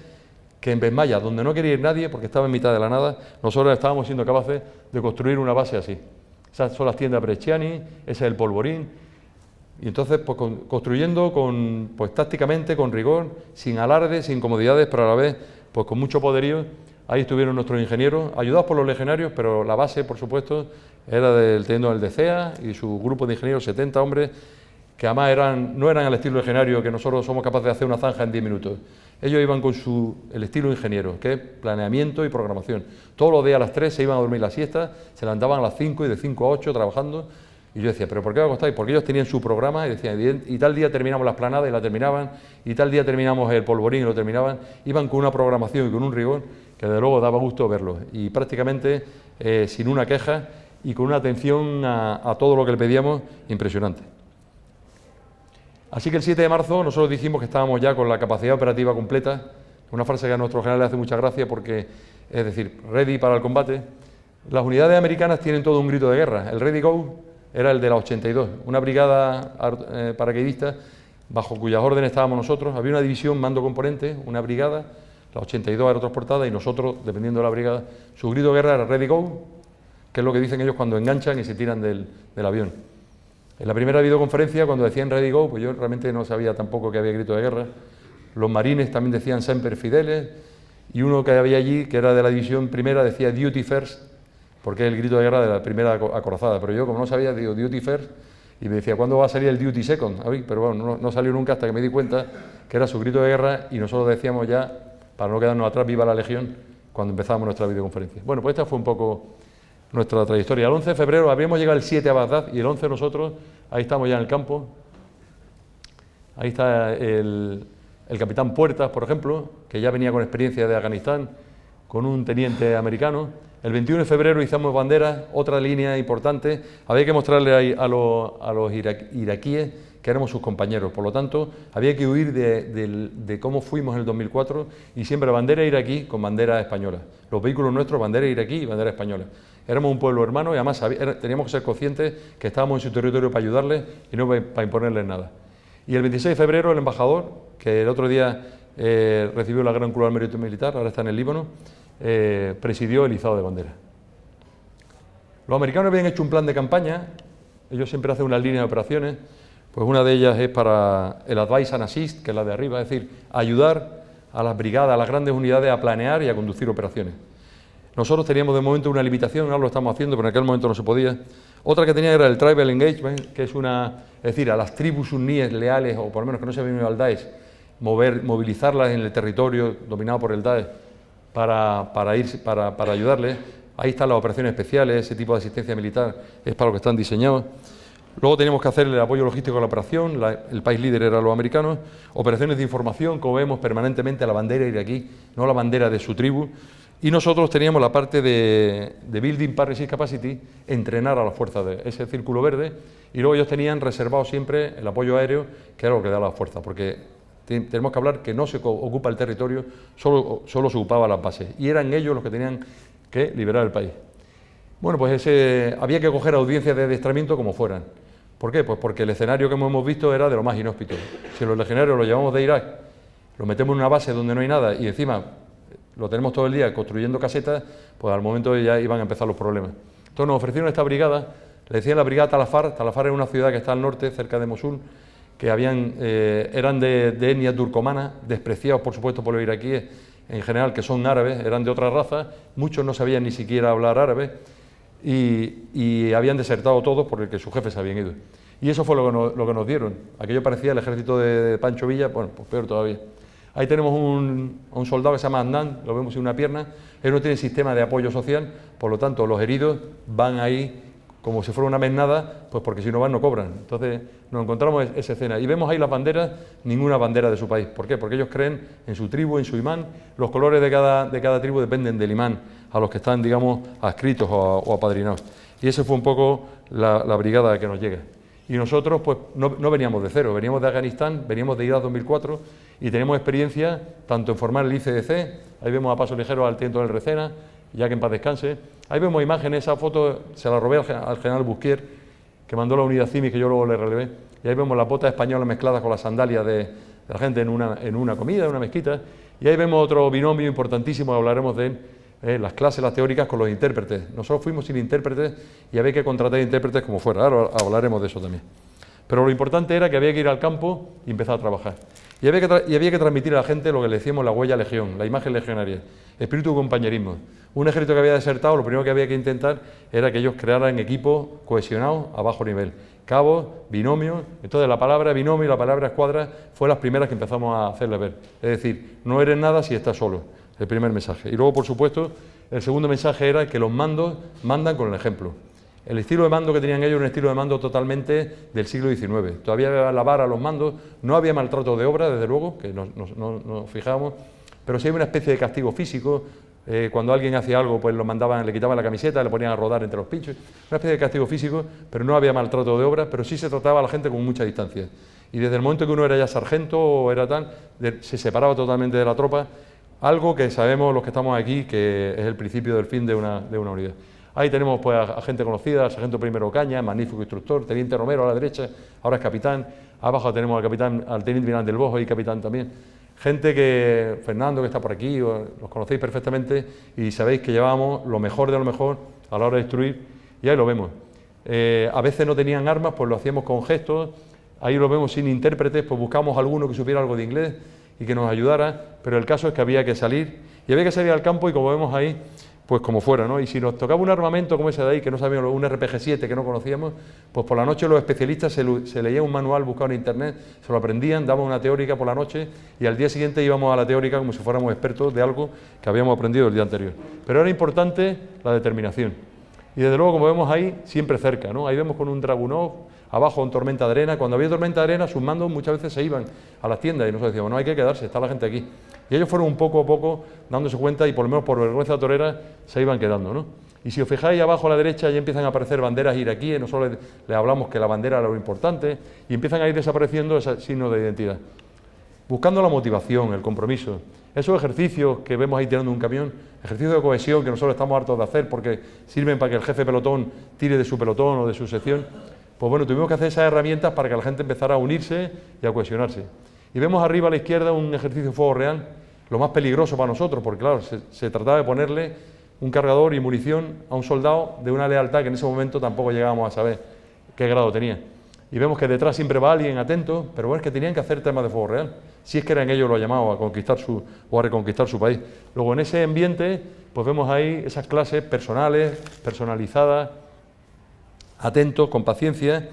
que en Besmaya, donde no quería ir nadie, porque estaba en mitad de la nada, nosotros estábamos siendo capaces de construir una base así. Esas son las tiendas Bresciani, ese es el polvorín. Y entonces, pues construyendo pues tácticamente, con rigor, sin alarde, sin comodidades, pero a la vez, pues con mucho poderío. Ahí estuvieron nuestros ingenieros, ayudados por los legionarios, pero la base, por supuesto, era del teniente del DCEA y su grupo de ingenieros, 70 hombres, que además no eran al estilo legionario, que nosotros somos capaces de hacer una zanja en 10 minutos. Ellos iban con el estilo ingeniero, que es planeamiento y programación. Todos los días a las 3 se iban a dormir la siesta, se levantaban a las 5 y de 5 a 8 trabajando. Y yo decía, ¿pero por qué os acostáis? Porque ellos tenían su programa y decían, y tal día terminamos la esplanada y la terminaban, y tal día terminamos el polvorín y lo terminaban. Iban con una programación y con un rigor que desde luego daba gusto verlo. Y prácticamente sin una queja y con una atención a todo lo que le pedíamos impresionante. Así que el 7 de marzo nosotros dijimos que estábamos ya con la capacidad operativa completa, una frase que a nuestro general le hace mucha gracia porque, es decir, ready para el combate. Las unidades americanas tienen todo un grito de guerra. El ready go era el de la 82, una brigada paracaidista bajo cuyas órdenes estábamos nosotros. Había una división mando componente, una brigada, la 82 aerotransportada y nosotros, dependiendo de la brigada, su grito de guerra era ready go, que es lo que dicen ellos cuando enganchan y se tiran del avión. En la primera videoconferencia, cuando decían ready go, pues yo realmente no sabía tampoco que había grito de guerra. Los marines también decían semper fideles y uno que había allí, que era de la división primera, decía duty first, porque es el grito de guerra de la primera acorazada. Pero yo, como no sabía, digo duty first y me decía, ¿cuándo va a salir el duty second? Pero bueno, no salió nunca hasta que me di cuenta que era su grito de guerra y nosotros decíamos ya, para no quedarnos atrás, viva la Legión, cuando empezábamos nuestra videoconferencia. Bueno, pues esta fue un poco nuestra trayectoria. El 11 de febrero habíamos llegado el 7 a Bagdad y el 11 nosotros, ahí estamos ya en el campo. Ahí está el capitán Puertas, por ejemplo, que ya venía con experiencia de Afganistán, con un teniente americano. El 21 de febrero izamos banderas, otra línea importante. Había que mostrarle ahí a los iraquíes que éramos sus compañeros. Por lo tanto, había que huir de cómo fuimos en el 2004 y siempre bandera iraquí con bandera española. Los vehículos nuestros, bandera iraquí y bandera española. Éramos un pueblo hermano y además teníamos que ser conscientes que estábamos en su territorio para ayudarles y no para imponerles nada. Y el 26 de febrero el embajador, que el otro día recibió la Gran Cruz al Mérito Militar, ahora está en el Líbano, presidió el izado de bandera. Los americanos habían hecho un plan de campaña, ellos siempre hacen una línea de operaciones, pues una de ellas es para el Advise and Assist, que es la de arriba, es decir, ayudar a las brigadas, a las grandes unidades a planear y a conducir operaciones. Nosotros teníamos de momento una limitación, ahora lo estamos haciendo, pero en aquel momento no se podía. Otra que tenía era el Tribal Engagement, que es decir, a las tribus suníes leales, o por lo menos que no se habían unido al Daesh, movilizarlas en el territorio dominado por el Daesh para ayudarles. Ahí están las operaciones especiales, ese tipo de asistencia militar es para lo que están diseñados. Luego teníamos que hacer el apoyo logístico a la operación, el país líder era los americanos, operaciones de información, como vemos permanentemente la bandera iraquí, no la bandera de su tribu, y nosotros teníamos la parte de Building Partnership Capacity, entrenar a las fuerzas de ese círculo verde, y luego ellos tenían reservado siempre el apoyo aéreo, que era lo que da la fuerza, porque tenemos que hablar que no se ocupa el territorio, solo se ocupaba las bases, y eran ellos los que tenían que liberar el país. Bueno, pues había que coger audiencias de adiestramiento como fueran. ¿Por qué? Pues porque el escenario que hemos visto era de lo más inhóspito. Si los legionarios los llevamos de Irak, los metemos en una base donde no hay nada y encima lo tenemos todo el día construyendo casetas, pues al momento ya iban a empezar los problemas. Entonces nos ofrecieron esta brigada, le decían la brigada Talafar. Talafar es una ciudad que está al norte, cerca de Mosul, que eran de etnia turcomana, despreciados por supuesto por los iraquíes en general, que son árabes, eran de otra raza, muchos no sabían ni siquiera hablar árabe y habían desertado todos porque sus jefes habían ido. Y eso fue lo que nos dieron. Aquello parecía el ejército de Pancho Villa, bueno, pues peor todavía. Ahí tenemos a un soldado que se llama Adnan, lo vemos en una pierna. Él no tiene sistema de apoyo social, por lo tanto los heridos van ahí como si fuera una mesnada, pues porque si no van no cobran. Entonces nos encontramos esa escena y vemos ahí las banderas, ninguna bandera de su país. ¿Por qué? Porque ellos creen en su tribu, en su imán. Los colores de cada tribu dependen del imán a los que están, digamos, adscritos o apadrinados. Y esa fue un poco la brigada que nos llega. Y nosotros pues no veníamos de cero, veníamos de Afganistán, veníamos de Irak 2004 y tenemos experiencia tanto en formar el ICDC, ahí vemos a paso ligero al teniente del Recena, ya que en paz descanse. Ahí vemos imágenes, esa foto se la robé al general Busquier, que mandó la unidad CIMI, que yo luego le relevé, y ahí vemos las botas españolas mezcladas con las sandalias de la gente en una comida, en una mezquita, y ahí vemos otro binomio importantísimo, hablaremos de él, las clases, las teóricas con los intérpretes. Nosotros fuimos sin intérpretes y había que contratar intérpretes como fuera, ahora hablaremos de eso también. Pero lo importante era que había que ir al campo y empezar a trabajar. Y había que transmitir a la gente lo que le decíamos la huella legión, la imagen legionaria, espíritu de compañerismo. Un ejército que había desertado, lo primero que había que intentar era que ellos crearan equipos cohesionados a bajo nivel. Cabos, binomios, entonces la palabra binomio y la palabra escuadra fue las primeras que empezamos a hacerle ver. Es decir, no eres nada si estás solo, el primer mensaje. Y luego, por supuesto, el segundo mensaje era que los mandos mandan con el ejemplo. El estilo de mando que tenían ellos era un estilo de mando totalmente del siglo XIX. Todavía había la vara a los mandos, no había maltrato de obra, desde luego, que nos fijábamos, pero sí había una especie de castigo físico. Cuando alguien hacía algo, pues lo mandaban, le quitaban la camiseta, le ponían a rodar entre los pinchos. Una especie de castigo físico, pero no había maltrato de obra, pero sí se trataba a la gente con mucha distancia. Y desde el momento que uno era ya sargento o era tal, se separaba totalmente de la tropa, algo que sabemos los que estamos aquí que es el principio del fin de una unidad. Ahí tenemos pues a gente conocida, al sargento primero Caña, magnífico instructor, teniente Romero a la derecha, ahora es capitán, abajo tenemos al capitán, al teniente Vinal del Bojo y capitán también. Gente que, Fernando que está por aquí, los conocéis perfectamente y sabéis que llevábamos lo mejor de lo mejor a la hora de instruir y ahí lo vemos. A veces no tenían armas, pues lo hacíamos con gestos, ahí lo vemos sin intérpretes, pues buscamos a alguno que supiera algo de inglés y que nos ayudara, pero el caso es que había que salir al campo y como vemos ahí, pues como fuera, ¿no? Y si nos tocaba un armamento como ese de ahí, que no sabíamos, un RPG-7 que no conocíamos, pues por la noche los especialistas se leían un manual buscado en internet, se lo aprendían, daban una teórica por la noche y al día siguiente íbamos a la teórica como si fuéramos expertos de algo que habíamos aprendido el día anterior. Pero era importante la determinación. Y desde luego, como vemos ahí, siempre cerca, ¿no? Ahí vemos con un Dragunov, abajo en tormenta de arena. Cuando había tormenta de arena, sus mandos muchas veces se iban a las tiendas y nosotros decíamos, no hay que quedarse, está la gente aquí. Y ellos fueron un poco a poco dándose cuenta y por lo menos por vergüenza torera se iban quedando, ¿no? Y si os fijáis abajo a la derecha ya empiezan a aparecer banderas iraquíes, nosotros les hablamos que la bandera era lo importante y empiezan a ir desapareciendo esos signos de identidad. Buscando la motivación, el compromiso, esos ejercicios que vemos ahí tirando un camión, ejercicios de cohesión que nosotros estamos hartos de hacer porque sirven para que el jefe de pelotón tire de su pelotón o de su sección, pues bueno, tuvimos que hacer esas herramientas para que la gente empezara a unirse y a cohesionarse. Y vemos arriba a la izquierda un ejercicio de fuego real, lo más peligroso para nosotros, porque claro, se trataba de ponerle un cargador y munición a un soldado de una lealtad que en ese momento tampoco llegábamos a saber qué grado tenía. Y vemos que detrás siempre va alguien atento, pero bueno, es que tenían que hacer temas de fuego real, si es que eran ellos los llamados a conquistar o a reconquistar su país. Luego en ese ambiente, pues vemos ahí esas clases personales, personalizadas, atentos, con paciencia,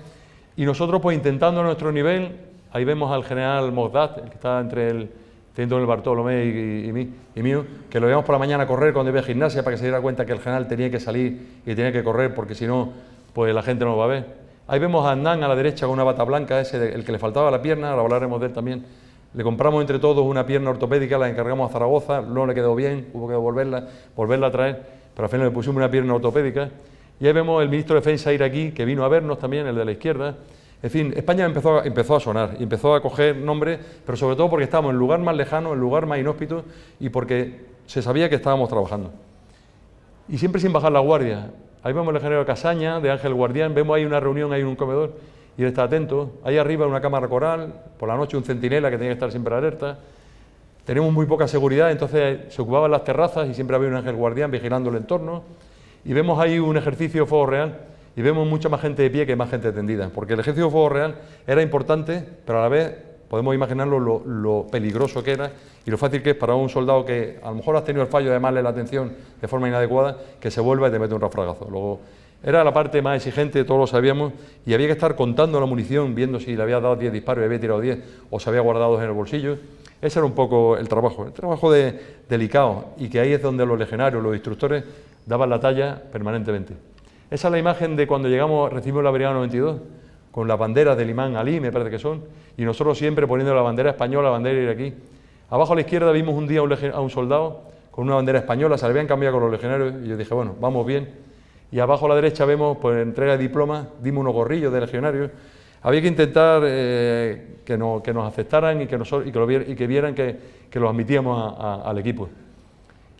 y nosotros pues intentando a nuestro nivel, ahí vemos al general Mogdad, el que está entre el teniente el Bartolomé y mío, que lo llevamos por la mañana a correr cuando iba a gimnasia para que se diera cuenta que el general tenía que salir y tenía que correr porque si no, pues la gente no lo va a ver. Ahí vemos a Adnan a la derecha con una bata blanca, el que le faltaba la pierna, ahora hablaremos de él también. Le compramos entre todos una pierna ortopédica, la encargamos a Zaragoza, no le quedó bien, hubo que volverla a traer, pero al final le pusimos una pierna ortopédica. Y ahí vemos el ministro de Defensa iraquí, que vino a vernos también, el de la izquierda. En fin, España empezó a sonar, y empezó a coger nombre, pero sobre todo porque estábamos en el lugar más lejano, en el lugar más inhóspito, y porque se sabía que estábamos trabajando. Y siempre sin bajar la guardia. Ahí vemos el ingeniero Casaña, de Ángel Guardián, vemos ahí una reunión, ahí en un comedor, ir a estar atento. Ahí arriba una cámara coral, por la noche un centinela que tenía que estar siempre alerta. Tenemos muy poca seguridad, entonces se ocupaban las terrazas y siempre había un ángel guardián vigilando el entorno. Y vemos ahí un ejercicio de fuego real y vemos mucha más gente de pie que más gente tendida, porque el ejercicio de fuego real era importante, pero a la vez podemos imaginarlo lo peligroso que era y lo fácil que es para un soldado que a lo mejor has tenido el fallo de llamarle la atención de forma inadecuada, que se vuelva y te mete un rafragazo. Luego, era la parte más exigente, todos lo sabíamos, y había que estar contando la munición, viendo si le había dado 10 disparos y había tirado 10 o se había guardado en el bolsillo. Ese era un poco el trabajo delicado, y que ahí es donde los legionarios, los instructores, daban la talla permanentemente. Esa es la imagen de cuando llegamos, recibimos la Brigada 92, con las banderas del imán Ali, me parece que son, y nosotros siempre poniendo la bandera española, la bandera iraquí. Abajo a la izquierda vimos un día a un soldado con una bandera española, se le habían cambiado con los legionarios, y yo dije, bueno, vamos bien. Y abajo a la derecha vemos, pues, entrega de diplomas, dimos unos gorrillos de legionarios. Había que intentar que nos aceptaran y que vieran que los admitíamos al equipo.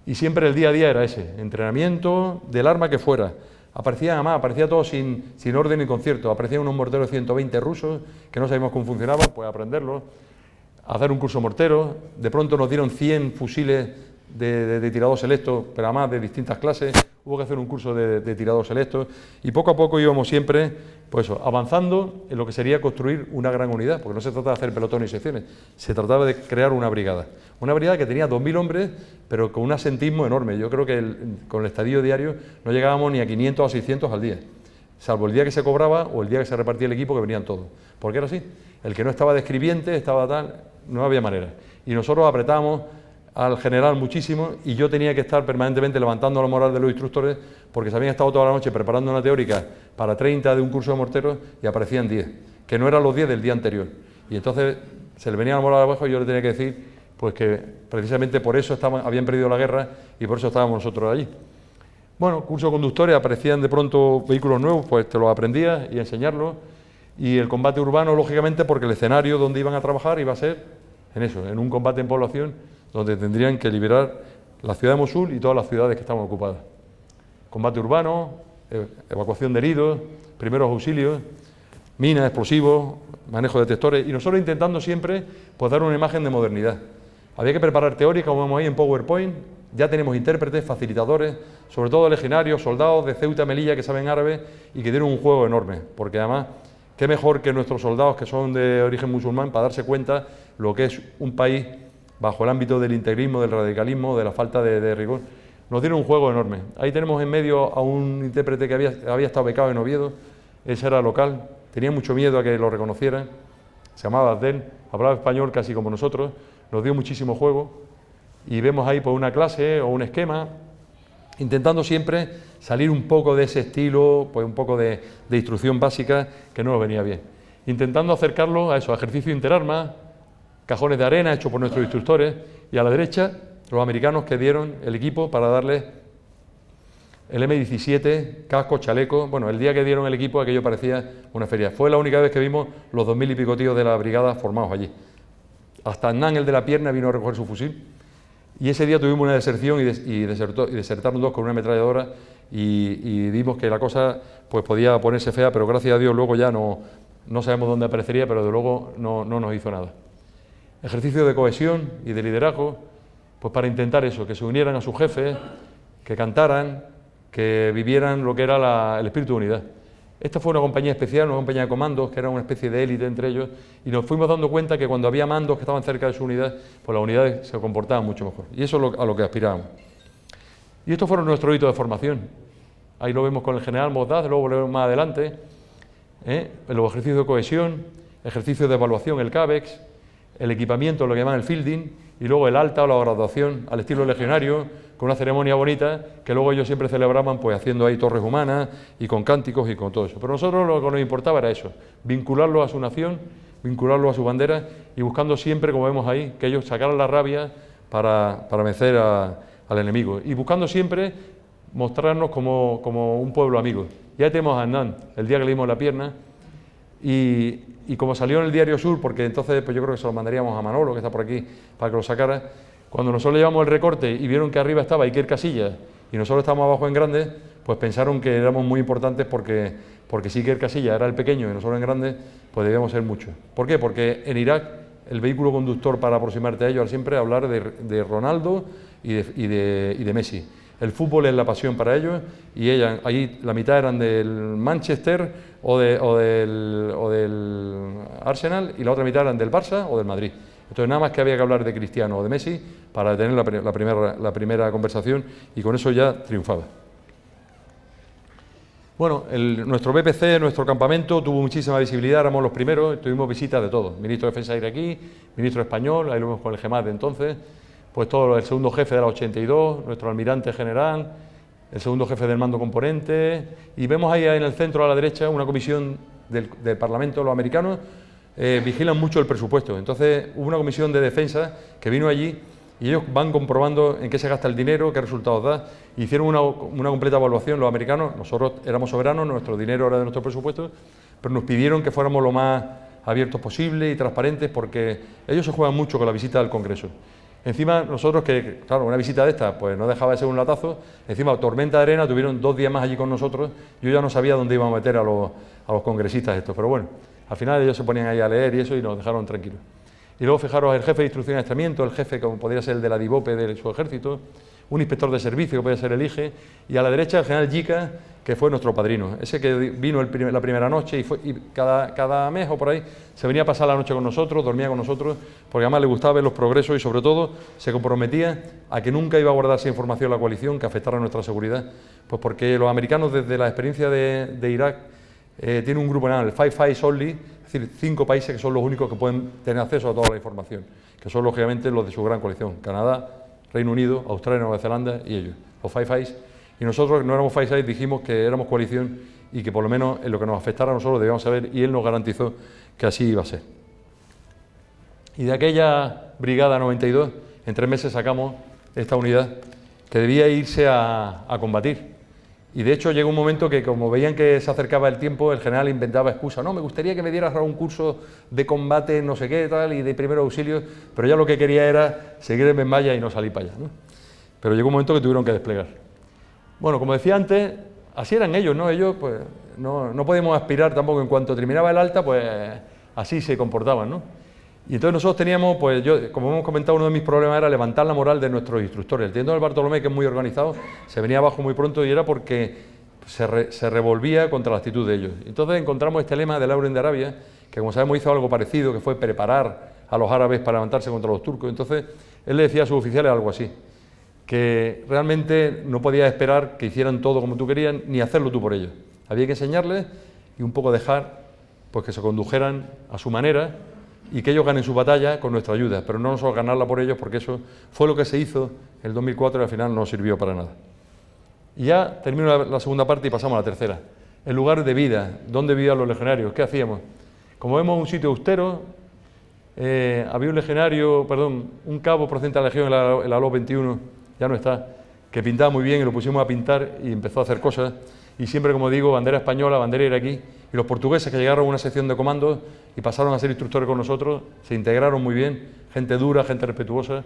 Y siempre el día a día era ese, entrenamiento del arma que fuera. Aparecía todo sin orden ni concierto. Aparecían unos morteros de 120 rusos, que no sabíamos cómo funcionaban, pues aprenderlos, hacer un curso mortero. De pronto nos dieron 100 fusiles de tirador selecto, pero además de distintas clases. Hubo que hacer un curso de tirador selecto, y poco a poco íbamos siempre, pues eso, avanzando en lo que sería construir una gran unidad, porque no se trataba de hacer pelotones y secciones, se trataba de crear una brigada que tenía 2.000 hombres, pero con un asentismo enorme. Yo creo que con el estadio diario no llegábamos ni a 500 o 600 al día, salvo el día que se cobraba o el día que se repartía el equipo, que venían todos, porque era así. El que no estaba de escribiente, estaba tal, no había manera, y nosotros apretábamos al general muchísimo, y yo tenía que estar permanentemente levantando la moral de los instructores, porque se habían estado toda la noche preparando una teórica para 30 de un curso de morteros y aparecían 10, que no eran los 10 del día anterior. Y entonces se le venía la moral abajo y yo le tenía que decir pues que precisamente por eso habían perdido la guerra y por eso estábamos nosotros allí. Bueno, curso de conductores, aparecían de pronto vehículos nuevos, pues te los aprendías y enseñarlos. Y el combate urbano, lógicamente, porque el escenario donde iban a trabajar iba a ser en eso, en un combate en población, donde tendrían que liberar la ciudad de Mosul y todas las ciudades que estaban ocupadas. Combate urbano, evacuación de heridos, primeros auxilios, minas, explosivos, manejo de detectores, y nosotros intentando siempre pues, dar una imagen de modernidad. Había que preparar teórica, como vemos ahí en PowerPoint, ya tenemos intérpretes, facilitadores, sobre todo legionarios, soldados de Ceuta, Melilla, que saben árabe y que dieron un juego enorme, porque además, qué mejor que nuestros soldados que son de origen musulmán para darse cuenta lo que es un país bajo el ámbito del integrismo, del radicalismo, de la falta de rigor. Nos dieron un juego enorme. Ahí tenemos en medio a un intérprete que había estado becado en Oviedo, ese era local, tenía mucho miedo a que lo reconocieran, se llamaba Abdel, hablaba español casi como nosotros, nos dio muchísimo juego, y vemos ahí pues, una clase o un esquema, intentando siempre salir un poco de ese estilo, pues un poco de instrucción básica que no nos venía bien. Intentando acercarlo a eso, a ejercicio interarmas, cajones de arena hechos por nuestros instructores, y a la derecha los americanos que dieron el equipo para darle el M17, casco, chaleco. Bueno, el día que dieron el equipo aquello parecía una feria. Fue la única vez que vimos los 2.000 y pico tíos de la brigada formados allí. Hasta Hernán, el de la pierna, vino a recoger su fusil, y ese día tuvimos una deserción y desertaron 2 con una ametralladora, y vimos que la cosa pues podía ponerse fea, pero gracias a Dios luego ya no sabemos dónde aparecería, pero de luego no nos hizo nada. Ejercicio de cohesión y de liderazgo, pues para intentar eso, que se unieran a sus jefes, que cantaran, que vivieran lo que era el espíritu de unidad. Esta fue una compañía especial, una compañía de comandos, que era una especie de élite entre ellos, y nos fuimos dando cuenta que cuando había mandos que estaban cerca de su unidad, pues las unidades se comportaban mucho mejor, y eso es a lo que aspirábamos. Y estos fueron nuestros hitos de formación. Ahí lo vemos con el general Mozdaz, luego lo vemos más adelante, los ejercicios de cohesión, ejercicios de evaluación, el CABEX, el equipamiento, lo que llaman el fielding, y luego el alta o la graduación al estilo legionario, con una ceremonia bonita, que luego ellos siempre celebraban pues haciendo ahí torres humanas y con cánticos y con todo eso. Pero a nosotros lo que nos importaba era eso, vincularlo a su nación, vincularlo a su bandera, y buscando siempre, como vemos ahí, que ellos sacaran la rabia para vencer al enemigo, y buscando siempre mostrarnos como un pueblo amigo. Ya tenemos a Hernán, el día que le dimos la pierna, y como salió en el Diario Sur, porque entonces pues yo creo que se lo mandaríamos a Manolo, que está por aquí, para que lo sacara, cuando nosotros le llevamos el recorte y vieron que arriba estaba Iker Casillas y nosotros estábamos abajo en grande, pues pensaron que éramos muy importantes porque porque sí que el Casilla era el pequeño y nosotros en grande, pues debíamos ser muchos. ¿Por qué? Porque en Irak el vehículo conductor para aproximarte a ellos era siempre hablar de Ronaldo y de Messi. El fútbol es la pasión para ellos y ahí la mitad eran del Manchester o del Arsenal y la otra mitad eran del Barça o del Madrid. Entonces nada más que había que hablar de Cristiano o de Messi para tener la primera conversación y con eso ya triunfaba. Bueno, nuestro BPC, nuestro campamento, tuvo muchísima visibilidad, éramos los primeros, tuvimos visitas de todos, ministro de Defensa iraquí, ministro español, ahí lo vemos con el GEMAT de entonces, pues todo el segundo jefe de la 82, nuestro almirante general, el segundo jefe del mando componente, y vemos ahí en el centro a la derecha una comisión del Parlamento, los americanos vigilan mucho el presupuesto, entonces hubo una comisión de defensa que vino allí y ellos van comprobando en qué se gasta el dinero, qué resultados da. Hicieron una completa evaluación los americanos, nosotros éramos soberanos, nuestro dinero era de nuestro presupuesto, pero nos pidieron que fuéramos lo más abiertos posible y transparentes porque ellos se juegan mucho con la visita al Congreso. Encima nosotros, que claro, una visita de esta pues no dejaba de ser un latazo, encima tormenta de arena, tuvieron 2 días más allí con nosotros, yo ya no sabía dónde iban a meter a los congresistas estos, pero bueno, al final ellos se ponían ahí a leer y eso y nos dejaron tranquilos. Y luego fijaros el jefe de instrucción y adiestramiento, el jefe como podría ser el de la DIVOPE de su ejército, un inspector de servicio que podría ser el IGE, y a la derecha el general Yica, que fue nuestro padrino, ese que vino la primera noche y cada mes o por ahí se venía a pasar la noche con nosotros, dormía con nosotros, porque además le gustaba ver los progresos y sobre todo se comprometía a que nunca iba a guardarse información la coalición que afectara a nuestra seguridad, pues porque los americanos desde la experiencia de Irak tienen un grupo, el Five Eyes Only, es decir, 5 países que son los únicos que pueden tener acceso a toda la información, que son lógicamente los de su gran coalición, Canadá, Reino Unido, Australia, Nueva Zelanda y ellos, los Five Eyes. Y nosotros no éramos Five Eyes, dijimos que éramos coalición y que por lo menos en lo que nos afectara a nosotros debíamos saber y él nos garantizó que así iba a ser. Y de aquella brigada 92, en 3 meses sacamos esta unidad que debía irse a combatir. Y de hecho llegó un momento que como veían que se acercaba el tiempo, el general inventaba excusas. No, me gustaría que me dieras un curso de combate, no sé qué, tal, y de primeros auxilios, pero ya lo que quería era seguir en Benmaya y no salir para allá, ¿no? Pero llegó un momento que tuvieron que desplegar. Bueno, como decía antes, así eran ellos, ¿no? Ellos, pues, no podíamos aspirar tampoco, en cuanto terminaba el alta, pues, así se comportaban, ¿no? Y entonces nosotros teníamos, pues yo, como hemos comentado, uno de mis problemas era levantar la moral de nuestros instructores. El teniente del Bartolomé, que es muy organizado, se venía abajo muy pronto y era porque se revolvía contra la actitud de ellos. Entonces encontramos este lema de Lauren de Arabia, que como sabemos hizo algo parecido, que fue preparar a los árabes para levantarse contra los turcos. Entonces él le decía a sus oficiales algo así, que realmente no podías esperar que hicieran todo como tú querías, ni hacerlo tú por ellos. Había que enseñarles y un poco dejar pues que se condujeran a su manera y que ellos ganen su batalla con nuestra ayuda, pero no nosotros ganarla por ellos, porque eso fue lo que se hizo en el 2004 y al final no sirvió para nada. Y ya termino la segunda parte y pasamos a la tercera. El lugar de vida, ¿dónde vivían los legionarios? ¿Qué hacíamos? Como vemos, un sitio austero, había un legionario, un cabo procedente de la legión, el ALO 21, ya no está, que pintaba muy bien y lo pusimos a pintar y empezó a hacer cosas. Y siempre, como digo, bandera española, bandera iraquí, y los portugueses que llegaron a una sección de comandos y pasaron a ser instructores con nosotros, se integraron muy bien, gente dura, gente respetuosa.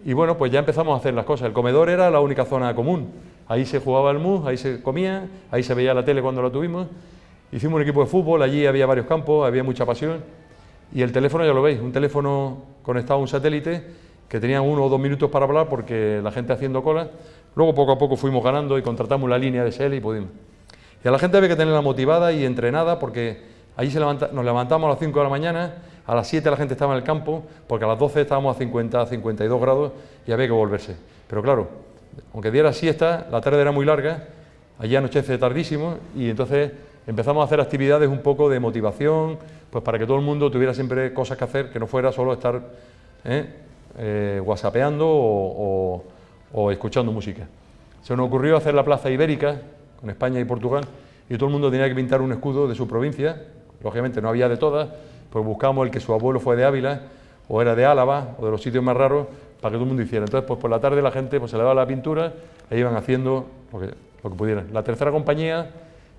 Y bueno, pues ya empezamos a hacer las cosas. El comedor era la única zona común. Ahí se jugaba al mus, ahí se comía, ahí se veía la tele cuando la tuvimos. Hicimos un equipo de fútbol, allí había varios campos, había mucha pasión. Y el teléfono, ya lo veis, un teléfono conectado a un satélite que tenía 1 o 2 minutos para hablar porque la gente haciendo cola. Luego poco a poco fuimos ganando y contratamos la línea de SL y pudimos. Y a la gente había que tenerla motivada y entrenada porque allí nos levantamos a las 5 de la mañana, a las 7 la gente estaba en el campo, porque a las 12 estábamos a 50, a 52 grados y había que volverse. Pero claro, aunque diera siesta, la tarde era muy larga, allí anochece tardísimo y entonces empezamos a hacer actividades un poco de motivación, pues para que todo el mundo tuviera siempre cosas que hacer, que no fuera solo estar whatsappeando o escuchando música. Se nos ocurrió hacer la plaza ibérica con España y Portugal y todo el mundo tenía que pintar un escudo de su provincia. Lógicamente no había de todas, pues buscamos el que su abuelo fue de Ávila o era de Álava o de los sitios más raros para que todo el mundo hiciera. Entonces pues por la tarde la gente pues se le daba la pintura e iban haciendo lo que pudieran. La tercera compañía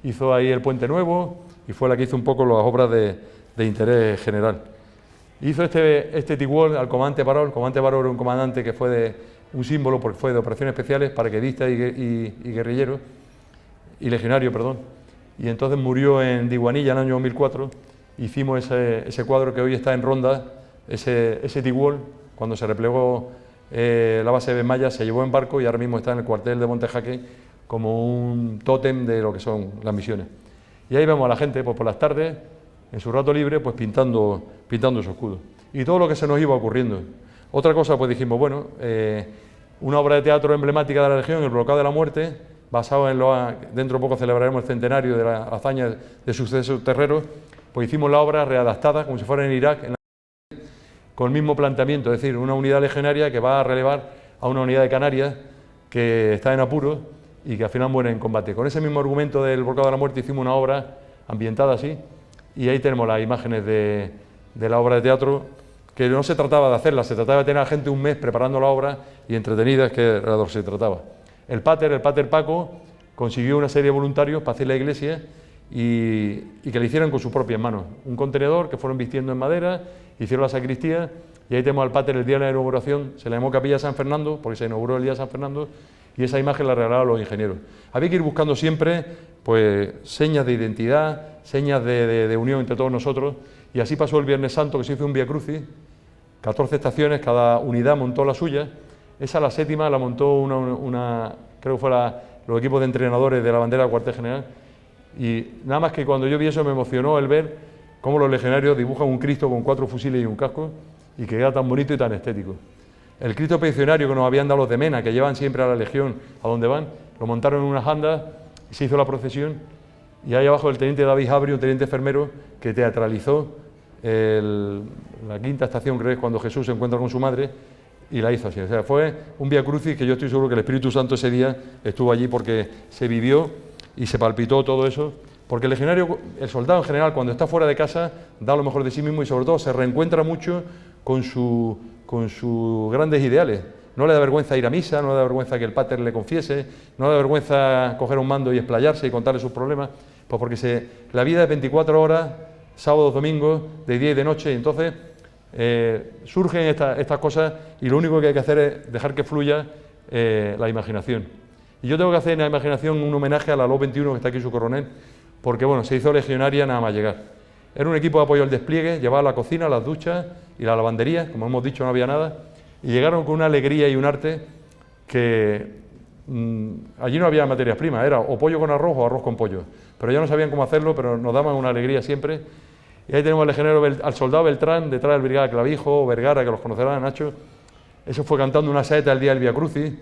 hizo ahí el Puente Nuevo y fue la que hizo un poco las obras de interés general. Hizo este Tiguol al comandante Baró. El comandante Baró era un comandante que fue un símbolo porque fue de operaciones especiales, paracaidista y guerrillero, y legionario, perdón. y entonces murió en Diguanilla en el año 2004. Hicimos ese cuadro que hoy está en Ronda, ese Tiguol, cuando se replegó la base de Maya, se llevó en barco y ahora mismo está en el cuartel de Montejaque como un tótem de lo que son las misiones. Y ahí vemos a la gente pues, por las tardes, en su rato libre, pues pintando su escudo. Y todo lo que se nos iba ocurriendo. Otra cosa, pues dijimos, bueno, una obra de teatro emblemática de la Legión, El Brocal de la Muerte, basado en dentro de poco celebraremos el centenario de la hazaña de sucesos terreros, pues hicimos la obra readaptada, como si fuera en Irak, con el mismo planteamiento, es decir, una unidad legionaria que va a relevar a una unidad de Canarias que está en apuros y que al final muere en combate. Con ese mismo argumento del Volcán de la Muerte hicimos una obra ambientada así, y ahí tenemos las imágenes de la obra de teatro, que no se trataba de hacerla, se trataba de tener a la gente un mes preparando la obra y entretenida, que era de lo que se trataba. El Pater Paco, consiguió una serie de voluntarios para hacer la iglesia y que le hicieran con sus propias manos. Un contenedor que fueron vistiendo en madera, hicieron la sacristía, y ahí tenemos al Pater el día de la inauguración, se le llamó Capilla San Fernando, porque se inauguró el día de San Fernando, y esa imagen la regalaron los ingenieros. Había que ir buscando siempre pues, señas de identidad, señas de unión entre todos nosotros, y así pasó el Viernes Santo, que se hizo un Vía Crucis, 14 estaciones, cada unidad montó la suya. Esa, la séptima, la montó creo que fue los equipos de entrenadores de la bandera del cuartel general, y nada más que cuando yo vi eso me emocionó el ver cómo los legionarios dibujan un Cristo con 4 fusiles y un casco, y que queda tan bonito y tan estético. El Cristo expedicionario que nos habían dado los de Mena, que llevan siempre a la Legión a donde van, lo montaron en unas andas y se hizo la procesión, y ahí abajo el teniente David Habri, un teniente enfermero, que teatralizó la quinta estación, creo que es cuando Jesús se encuentra con su madre, y la hizo así. O sea, fue un Vía Crucis que yo estoy seguro que el Espíritu Santo ese día estuvo allí porque se vivió y se palpitó todo eso, porque el legionario, el soldado en general, cuando está fuera de casa, da lo mejor de sí mismo y sobre todo se reencuentra mucho con sus grandes ideales. No le da vergüenza ir a misa, no le da vergüenza que el Pater le confiese, no le da vergüenza coger un mando y explayarse y contarle sus problemas, pues porque la vida es 24 horas, sábados, domingos, de día y de noche, y entonces surgen estas cosas y lo único que hay que hacer es dejar que fluya la imaginación. Y yo tengo que hacer en la imaginación un homenaje a la LO 21 que está aquí su coronel, porque bueno, se hizo legionaria nada más llegar. Era un equipo de apoyo al despliegue, llevaba la cocina, las duchas y la lavandería, como hemos dicho no había nada, y llegaron con una alegría y un arte que allí no había materias primas, era o pollo con arroz o arroz con pollo, pero ya no sabían cómo hacerlo, pero nos daban una alegría siempre. Y ahí tenemos al legionero, al soldado Beltrán, detrás del brigada Clavijo, Vergara, que los conocerán, Nacho. Eso fue cantando una saeta el día del Vía Crucis.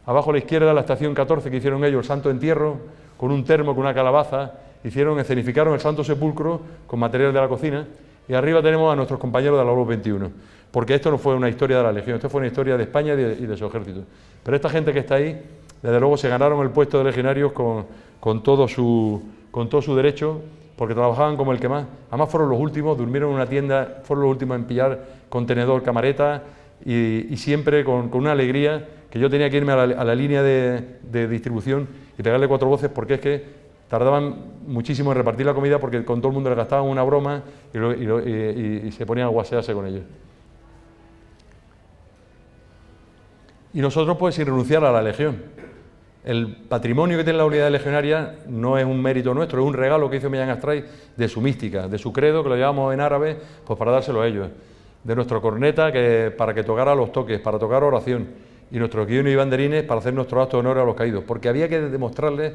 Abajo a la izquierda la estación 14 que hicieron ellos, el Santo Entierro, con un termo, con una calabaza, escenificaron el Santo Sepulcro con material de la cocina. Y arriba tenemos a nuestros compañeros de la LO 21, porque esto no fue una historia de la Legión, esto fue una historia de España y de su ejército. Pero esta gente que está ahí, desde luego se ganaron el puesto de legionarios con todo su derecho, porque trabajaban como el que más. Además fueron los últimos, durmieron en una tienda, fueron los últimos en pillar contenedor, camareta, y siempre con una alegría, que yo tenía que irme a la línea de distribución y pegarle 4 voces, porque es que tardaban muchísimo en repartir la comida, porque con todo el mundo le gastaban una broma y se ponían a guasearse con ellos. Y nosotros, pues, sin renunciar a la Legión. El patrimonio que tiene la unidad legionaria no es un mérito nuestro, es un regalo que hizo Millán Astray de su mística, de su credo, que lo llevamos en árabe, pues para dárselo a ellos. De nuestro corneta, para que tocara los toques, para tocar oración. Y nuestros guiones y banderines para hacer nuestro acto de honor a los caídos. Porque había que demostrarles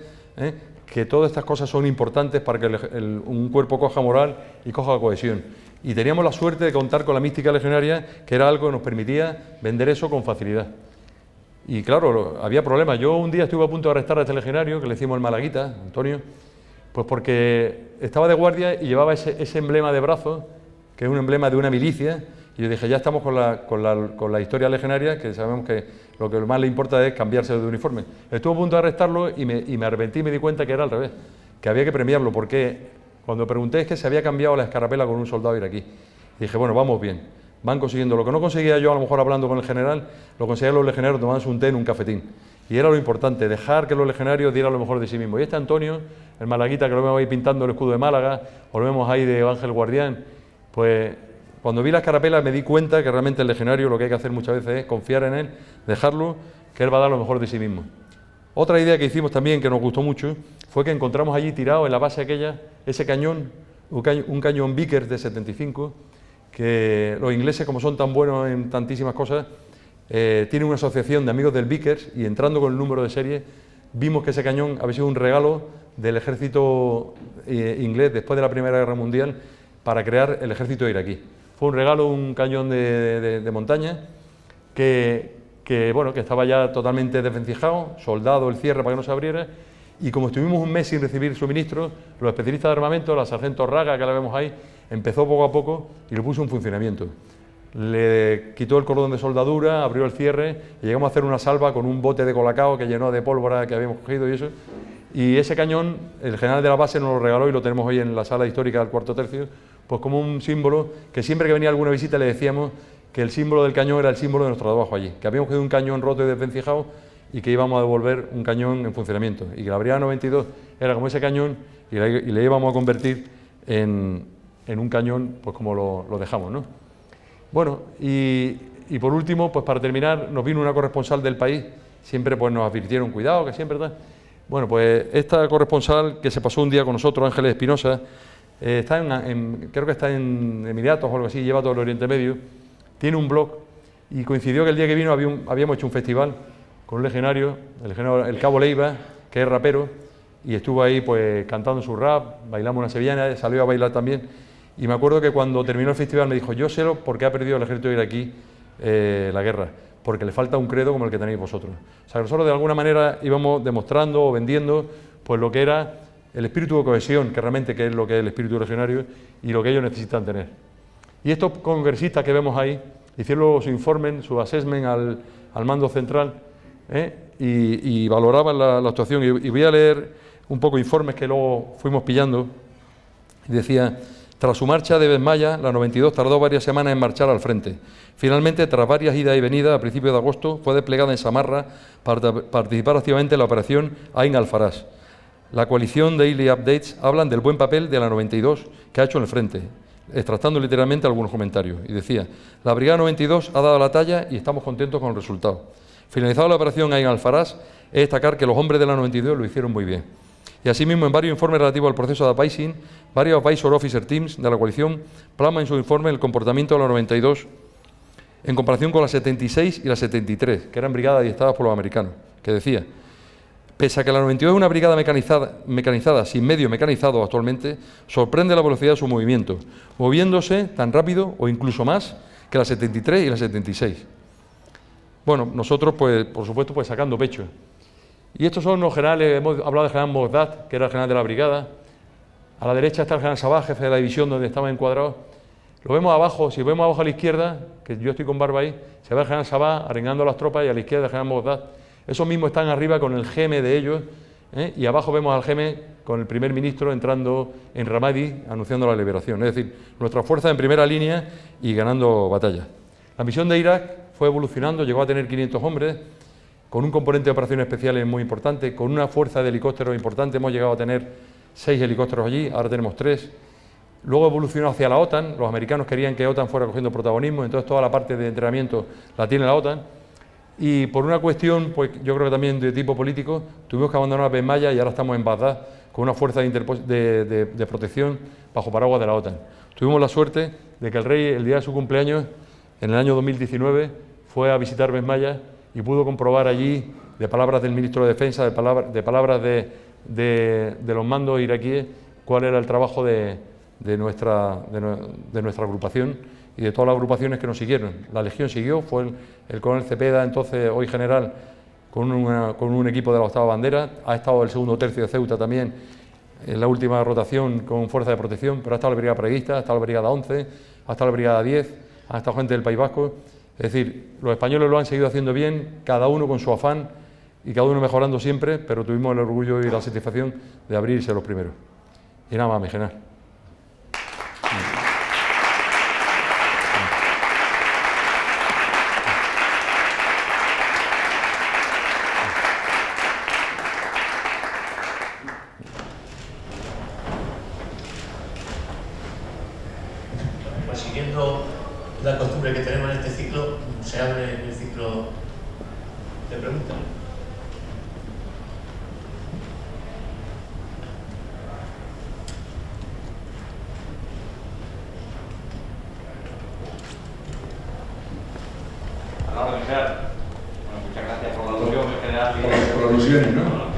que todas estas cosas son importantes para que un cuerpo coja moral y coja cohesión. Y teníamos la suerte de contar con la mística legionaria, que era algo que nos permitía vender eso con facilidad. Y claro, había problemas. Yo un día estuve a punto de arrestar a este legionario, que le decimos el Malaguita, Antonio, pues porque estaba de guardia y llevaba ese emblema de brazo, que es un emblema de una milicia, y yo dije, ya estamos con la historia legionaria, que sabemos que lo que más le importa es cambiarse de uniforme. Estuve a punto de arrestarlo y me arrepentí y me di cuenta que era al revés, que había que premiarlo, porque cuando pregunté es que se había cambiado la escarapela con un soldado iraquí. Y dije, bueno, vamos bien, van consiguiendo. Lo que no conseguía yo, a lo mejor hablando con el general, lo conseguían los legionarios tomándose un té en un cafetín. Y era lo importante, dejar que los legionarios dieran lo mejor de sí mismos. Y este Antonio, el Malaguita, que lo vemos ahí pintando el escudo de Málaga, o lo vemos ahí de Ángel Guardián, pues cuando vi la escarapela me di cuenta que realmente el legionario lo que hay que hacer muchas veces es confiar en él, dejarlo, que él va a dar lo mejor de sí mismo. Otra idea que hicimos también, que nos gustó mucho, fue que encontramos allí tirado en la base aquella, ese cañón, un cañón Vickers de 75, que los ingleses, como son tan buenos en tantísimas cosas, tienen una asociación de amigos del Vickers, y entrando con el número de serie, vimos que ese cañón había sido un regalo del ejército inglés después de la Primera Guerra Mundial para crear el ejército iraquí. Fue un regalo, un cañón de montaña que estaba ya totalmente desvencijado, soldado el cierre para que no se abriera, y como estuvimos un mes sin recibir suministros, los especialistas de armamento, la sargento Raga, que la vemos ahí, empezó poco a poco y lo puso en funcionamiento. Le quitó el cordón de soldadura, abrió el cierre y llegamos a hacer una salva con un bote de colacao que llenó de pólvora que habíamos cogido y eso. Y ese cañón, el general de la base nos lo regaló y lo tenemos hoy en la sala histórica del Cuarto Tercio, pues como un símbolo que siempre que venía alguna visita le decíamos que el símbolo del cañón era el símbolo de nuestro trabajo allí, que habíamos cogido un cañón roto y desvencijado y que íbamos a devolver un cañón en funcionamiento, y que la Brigada 92 era como ese cañón y le íbamos a convertir en un cañón, pues como lo dejamos, ¿no? Bueno, y por último, pues para terminar, nos vino una corresponsal del país, siempre pues nos advirtieron, cuidado, que siempre está. Bueno, pues esta corresponsal que se pasó un día con nosotros, Ángeles Espinosa, creo que está en Emiratos o algo así, lleva todo el Oriente Medio, tiene un blog, y coincidió que el día que vino habíamos hecho un festival con un legionario, el Cabo Leiva, que es rapero, y estuvo ahí pues cantando su rap, bailamos una sevillana, salió a bailar también, y me acuerdo que cuando terminó el festival me dijo, yo sé por qué ha perdido el ejército iraquí la guerra, porque le falta un credo como el que tenéis vosotros. O sea, que nosotros de alguna manera íbamos demostrando o vendiendo pues lo que era el espíritu de cohesión, que realmente que es lo que es el espíritu legionario y lo que ellos necesitan tener. Y estos congresistas que vemos ahí hicieron su informe, su assessment al mando central, y valoraban la actuación. Y voy a leer un poco informes que luego fuimos pillando. Y decía, tras su marcha de Besmaya, la 92 tardó varias semanas en marchar al frente. Finalmente, tras varias idas y venidas, a principios de agosto, fue desplegada en Samarra para participar activamente en la operación Ain al-Faras. La coalición Daily Updates hablan del buen papel de la 92 que ha hecho en el frente, extractando literalmente algunos comentarios. Y decía, la Brigada 92 ha dado la talla y estamos contentos con el resultado. Finalizada la operación Ain al-Faras, es destacar que los hombres de la 92 lo hicieron muy bien. Y asimismo, en varios informes relativos al proceso de apicing, varios Advisor Officer Teams de la coalición plasman en su informe el comportamiento de la 92 en comparación con la 76 y la 73, que eran brigadas adiestradas por los americanos, que decía, pese a que la 92 es una brigada mecanizada sin medio mecanizado actualmente, sorprende la velocidad de su movimiento, moviéndose tan rápido o incluso más que la 73 y la 76. Bueno, nosotros, pues, por supuesto, pues sacando pecho. Y estos son los generales, hemos hablado del general Mogdad, que era el general de la brigada. A la derecha está el general Sabah, jefe de la división donde estaba encuadrado. Lo vemos abajo, si vemos abajo a la izquierda, que yo estoy con barba ahí, se ve el general Sabah arengando a las tropas y a la izquierda el general Mogdad. Esos mismos están arriba con el GM de ellos, y abajo vemos al GM con el primer ministro entrando en Ramadi anunciando la liberación. Es decir, nuestras fuerzas en primera línea y ganando batallas. La misión de Irak fue evolucionando, llegó a tener 500 hombres, con un componente de operaciones especiales muy importante, con una fuerza de helicópteros importante. Hemos llegado a tener 6 helicópteros allí, ahora tenemos 3. Luego evolucionó hacia la OTAN, los americanos querían que OTAN fuera cogiendo protagonismo, entonces toda la parte de entrenamiento la tiene la OTAN. Y por una cuestión, pues yo creo que también de tipo político, tuvimos que abandonar Besmaya y ahora estamos en Bagdad con una fuerza de protección bajo paraguas de la OTAN. Tuvimos la suerte de que el rey, el día de su cumpleaños, en el año 2019, fue a visitar Besmaya y pudo comprobar allí, de palabras del ministro de Defensa, de palabras de los mandos iraquíes, cuál era el trabajo de nuestra agrupación y de todas las agrupaciones que nos siguieron. La Legión siguió, fue el coronel Cepeda, entonces hoy general, con un equipo de la 8ª bandera, ha estado el 2º tercio de Ceuta también en la última rotación con fuerza de protección, pero ha estado la Brigada Preguista, ha estado la Brigada 11, ha estado la Brigada 10, ha estado gente del País Vasco. Es decir, los españoles lo han seguido haciendo bien, cada uno con su afán y cada uno mejorando siempre, pero tuvimos el orgullo y la satisfacción de abrirse los primeros. Y nada más, mi general. Pues siguiendo la costumbre que tenemos en este ciclo, se abre el ciclo de preguntas. Gobernador general. Bueno, muchas gracias por la alusión en general. Por alusiones, ¿no?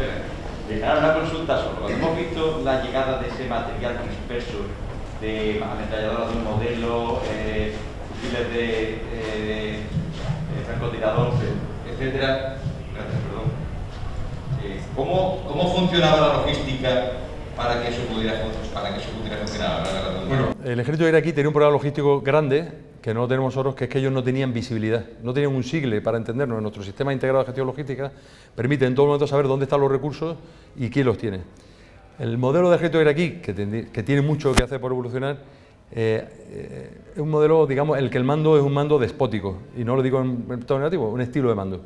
Ahora una consulta solo. Cuando hemos visto la llegada de ese material disperso de ametralladoras de un modelo, fusiles de francotirador, etcétera. Gracias, perdón. ¿Cómo funcionaba la logística para que eso pudiera funcionar? Bueno, el ejército iraquí tenía un problema logístico grande que no lo tenemos nosotros, que es que ellos no tenían visibilidad, no tenían un sigle para entendernos. En nuestro sistema integrado de gestión logística permite en todo momento saber dónde están los recursos y quién los tiene. El modelo de ejército iraquí, que tiene mucho que hacer por evolucionar, es un modelo, digamos, el que el mando es un mando despótico, y no lo digo en tono negativo, un estilo de mando.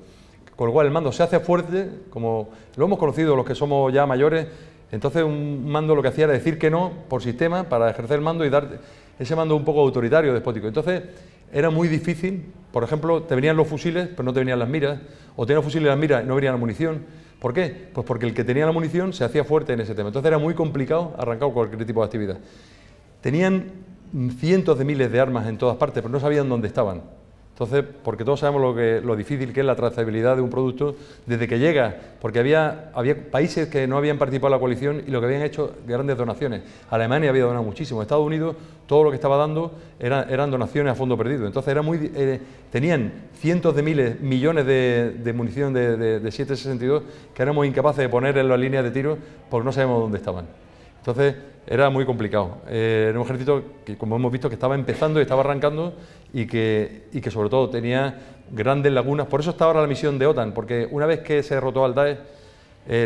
Con lo cual el mando se hace fuerte, como lo hemos conocido los que somos ya mayores. Entonces un mando lo que hacía era decir que no por sistema para ejercer el mando y dar ese mando un poco autoritario, despótico. Entonces era muy difícil, por ejemplo, te venían los fusiles pero no te venían las miras, o tenían los fusiles y las miras y no venía la munición. ¿Por qué? Pues porque el que tenía la munición se hacía fuerte en ese tema. Entonces era muy complicado arrancar cualquier tipo de actividad. Tenían cientos de miles de armas en todas partes, pero no sabían dónde estaban. Entonces, porque todos sabemos lo difícil que es la trazabilidad de un producto desde que llega, porque había países que no habían participado en la coalición y lo que habían hecho grandes donaciones. Alemania había donado muchísimo, Estados Unidos todo lo que estaba dando eran donaciones a fondo perdido. Entonces tenían cientos de miles, millones de munición de 7.62 que éramos incapaces de poner en las líneas de tiro porque no sabíamos dónde estaban. Entonces era muy complicado. Era un ejército que, como hemos visto, que estaba empezando y estaba arrancando y que sobre todo tenía grandes lagunas. Por eso está ahora la misión de OTAN, porque una vez que se derrotó al Daesh,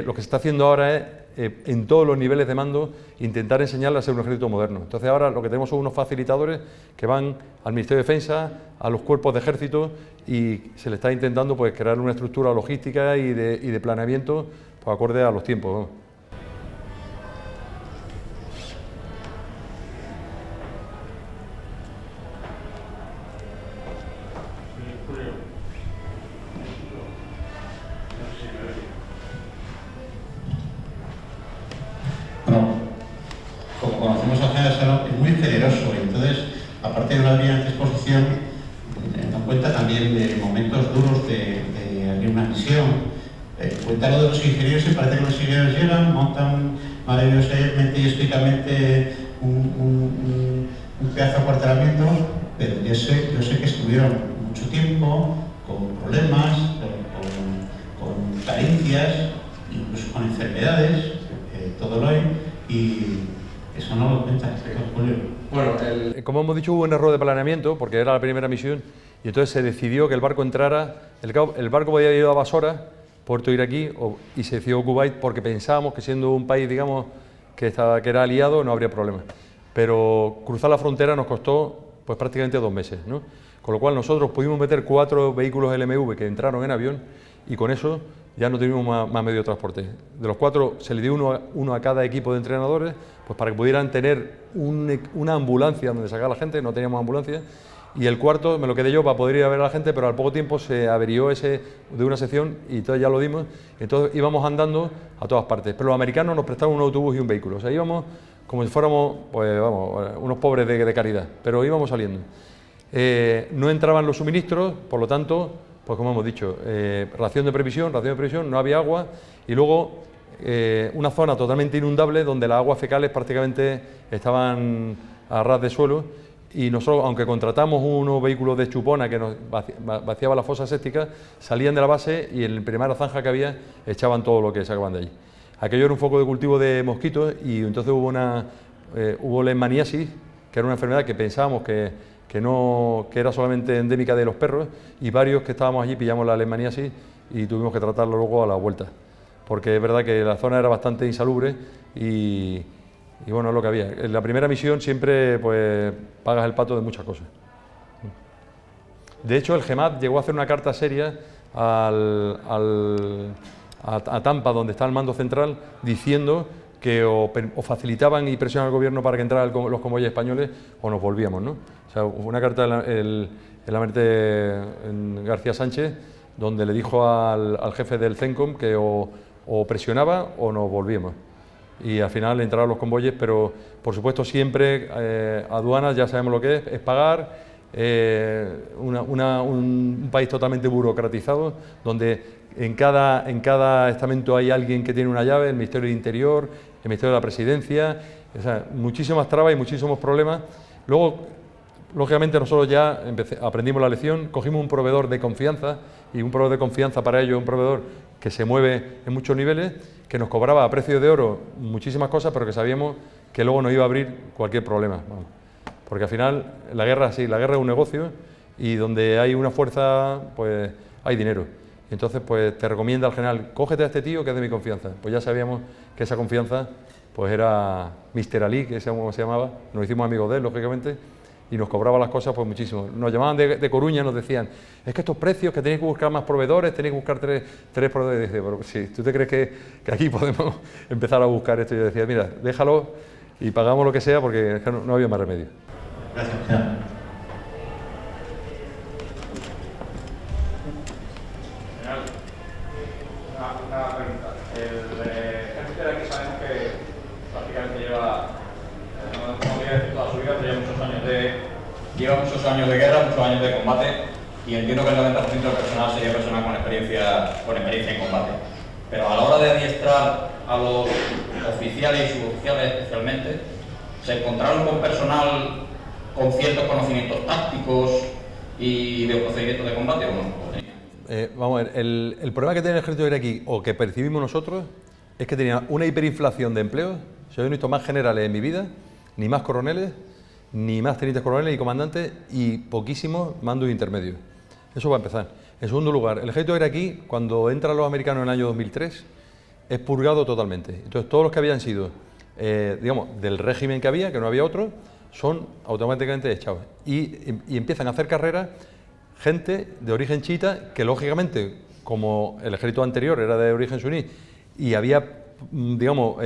lo que se está haciendo ahora es, en todos los niveles de mando, intentar enseñarle a ser un ejército moderno. Entonces ahora lo que tenemos son unos facilitadores que van al Ministerio de Defensa, a los cuerpos de ejército, y se le está intentando pues crear una estructura logística y de planeamiento pues, acorde a los tiempos, ¿no? Bueno, como conocemos al general Salón, es muy generoso y entonces, aparte de una brillante exposición, nos cuenta también de momentos duros de una misión. Cuenta lo de los ingenieros y parece que los ingenieros llegan, montan maravillosamente y éticamente un pedazo de acuartelamiento, pero yo sé que estuvieron mucho tiempo con problemas, con carencias, incluso con enfermedades, todo lo hay, y eso no lo cuenta, Julio. Bueno, como hemos dicho, hubo un error de planeamiento, porque era la primera misión, y entonces se decidió que el barco entrara, el barco podía ir a Basora, puerto iraquí, y se decidió Kuwait, porque pensábamos que siendo un país, digamos, que era aliado, no habría problema. Pero cruzar la frontera nos costó pues prácticamente 2 meses, ¿no? Con lo cual nosotros pudimos meter 4 vehículos LMV que entraron en avión, y con eso ya no teníamos más medio de transporte. De los 4 se le dio uno a cada equipo de entrenadores, pues para que pudieran tener una ambulancia donde sacar a la gente. No teníamos ambulancia, y el cuarto me lo quedé yo para poder ir a ver a la gente, pero al poco tiempo se averió ese de una sección y entonces ya lo dimos. Entonces íbamos andando a todas partes, pero los americanos nos prestaron un autobús y un vehículo, o sea, íbamos como si fuéramos, pues vamos, unos pobres de caridad, pero íbamos saliendo. No entraban los suministros, por lo tanto, pues como hemos dicho, ración de previsión, no había agua, y luego una zona totalmente inundable donde las aguas fecales prácticamente estaban a ras de suelo, y nosotros, aunque contratamos unos vehículos de chupona que nos vaciaban las fosas sépticas, salían de la base y en la primera zanja que había echaban todo lo que sacaban de allí. Aquello era un foco de cultivo de mosquitos, y entonces hubo leishmaniasis, que era una enfermedad que pensábamos que era solamente endémica de los perros, y varios que estábamos allí pillamos la leishmaniasis y tuvimos que tratarlo luego a la vuelta, porque es verdad que la zona era bastante insalubre y bueno, es lo que había. En la primera misión siempre pues pagas el pato de muchas cosas. De hecho, el GEMAT llegó a hacer una carta seria a Tampa, donde está el mando central, diciendo que o facilitaban y presionaban al gobierno para que entraran los convoyes españoles o nos volvíamos, ¿no? O sea, hubo una carta el almirante García Sánchez, donde le dijo al jefe del CENCOM que o presionaba o nos volvíamos. Y al final entraron los convoyes, pero por supuesto siempre aduanas, ya sabemos lo que es pagar, un país totalmente burocratizado, donde en cada estamento hay alguien que tiene una llave, el Ministerio del Interior, el Ministerio de la Presidencia, o sea, muchísimas trabas y muchísimos problemas. Luego, lógicamente, nosotros ya aprendimos la lección, cogimos un proveedor de confianza, y un proveedor de confianza para ello es un proveedor que se mueve en muchos niveles, que nos cobraba a precio de oro muchísimas cosas, pero que sabíamos que luego nos iba a abrir cualquier problema. Vamos. Porque al final, la guerra sí, la guerra es un negocio, y donde hay una fuerza, pues hay dinero. Entonces, pues te recomienda al general, cógete a este tío que es de mi confianza. Pues ya sabíamos que esa confianza pues era Mr. Ali, que es como se llamaba, nos hicimos amigos de él, lógicamente, y nos cobraba las cosas pues muchísimo. Nos llamaban de Coruña, nos decían, es que estos precios, que tenéis que buscar más proveedores, tenéis que buscar tres proveedores. Y dice, pero si tú te crees que aquí podemos empezar a buscar esto, y yo decía, mira, déjalo y pagamos lo que sea, porque es que no había más remedio. Gracias. Una pregunta. El ejército de aquí sabemos que prácticamente lleva, no voy a decir toda su vida, pero lleva muchos años de guerra, muchos años de combate, y entiendo que el 90% del personal sería personal con experiencia en combate. Pero a la hora de adiestrar a los oficiales y suboficiales especialmente, ¿se encontraron con personal con ciertos conocimientos tácticos y de procedimientos de combate o no? Vamos a ver, el problema que tiene el ejército iraquí, o que percibimos nosotros, es que tenía una hiperinflación de empleos. Yo no he visto más generales en mi vida, ni más coroneles, ni más tenientes coroneles y comandantes, y poquísimos mandos intermedios. Eso va a empezar. En segundo lugar, el ejército iraquí, cuando entran los americanos en el año 2003, es purgado totalmente. Entonces, todos los que habían sido, digamos, del régimen que había, que no había otro, son automáticamente echados. Y empiezan a hacer carreras gente de origen chiita, que lógicamente, como el ejército anterior era de origen suní y había, digamos,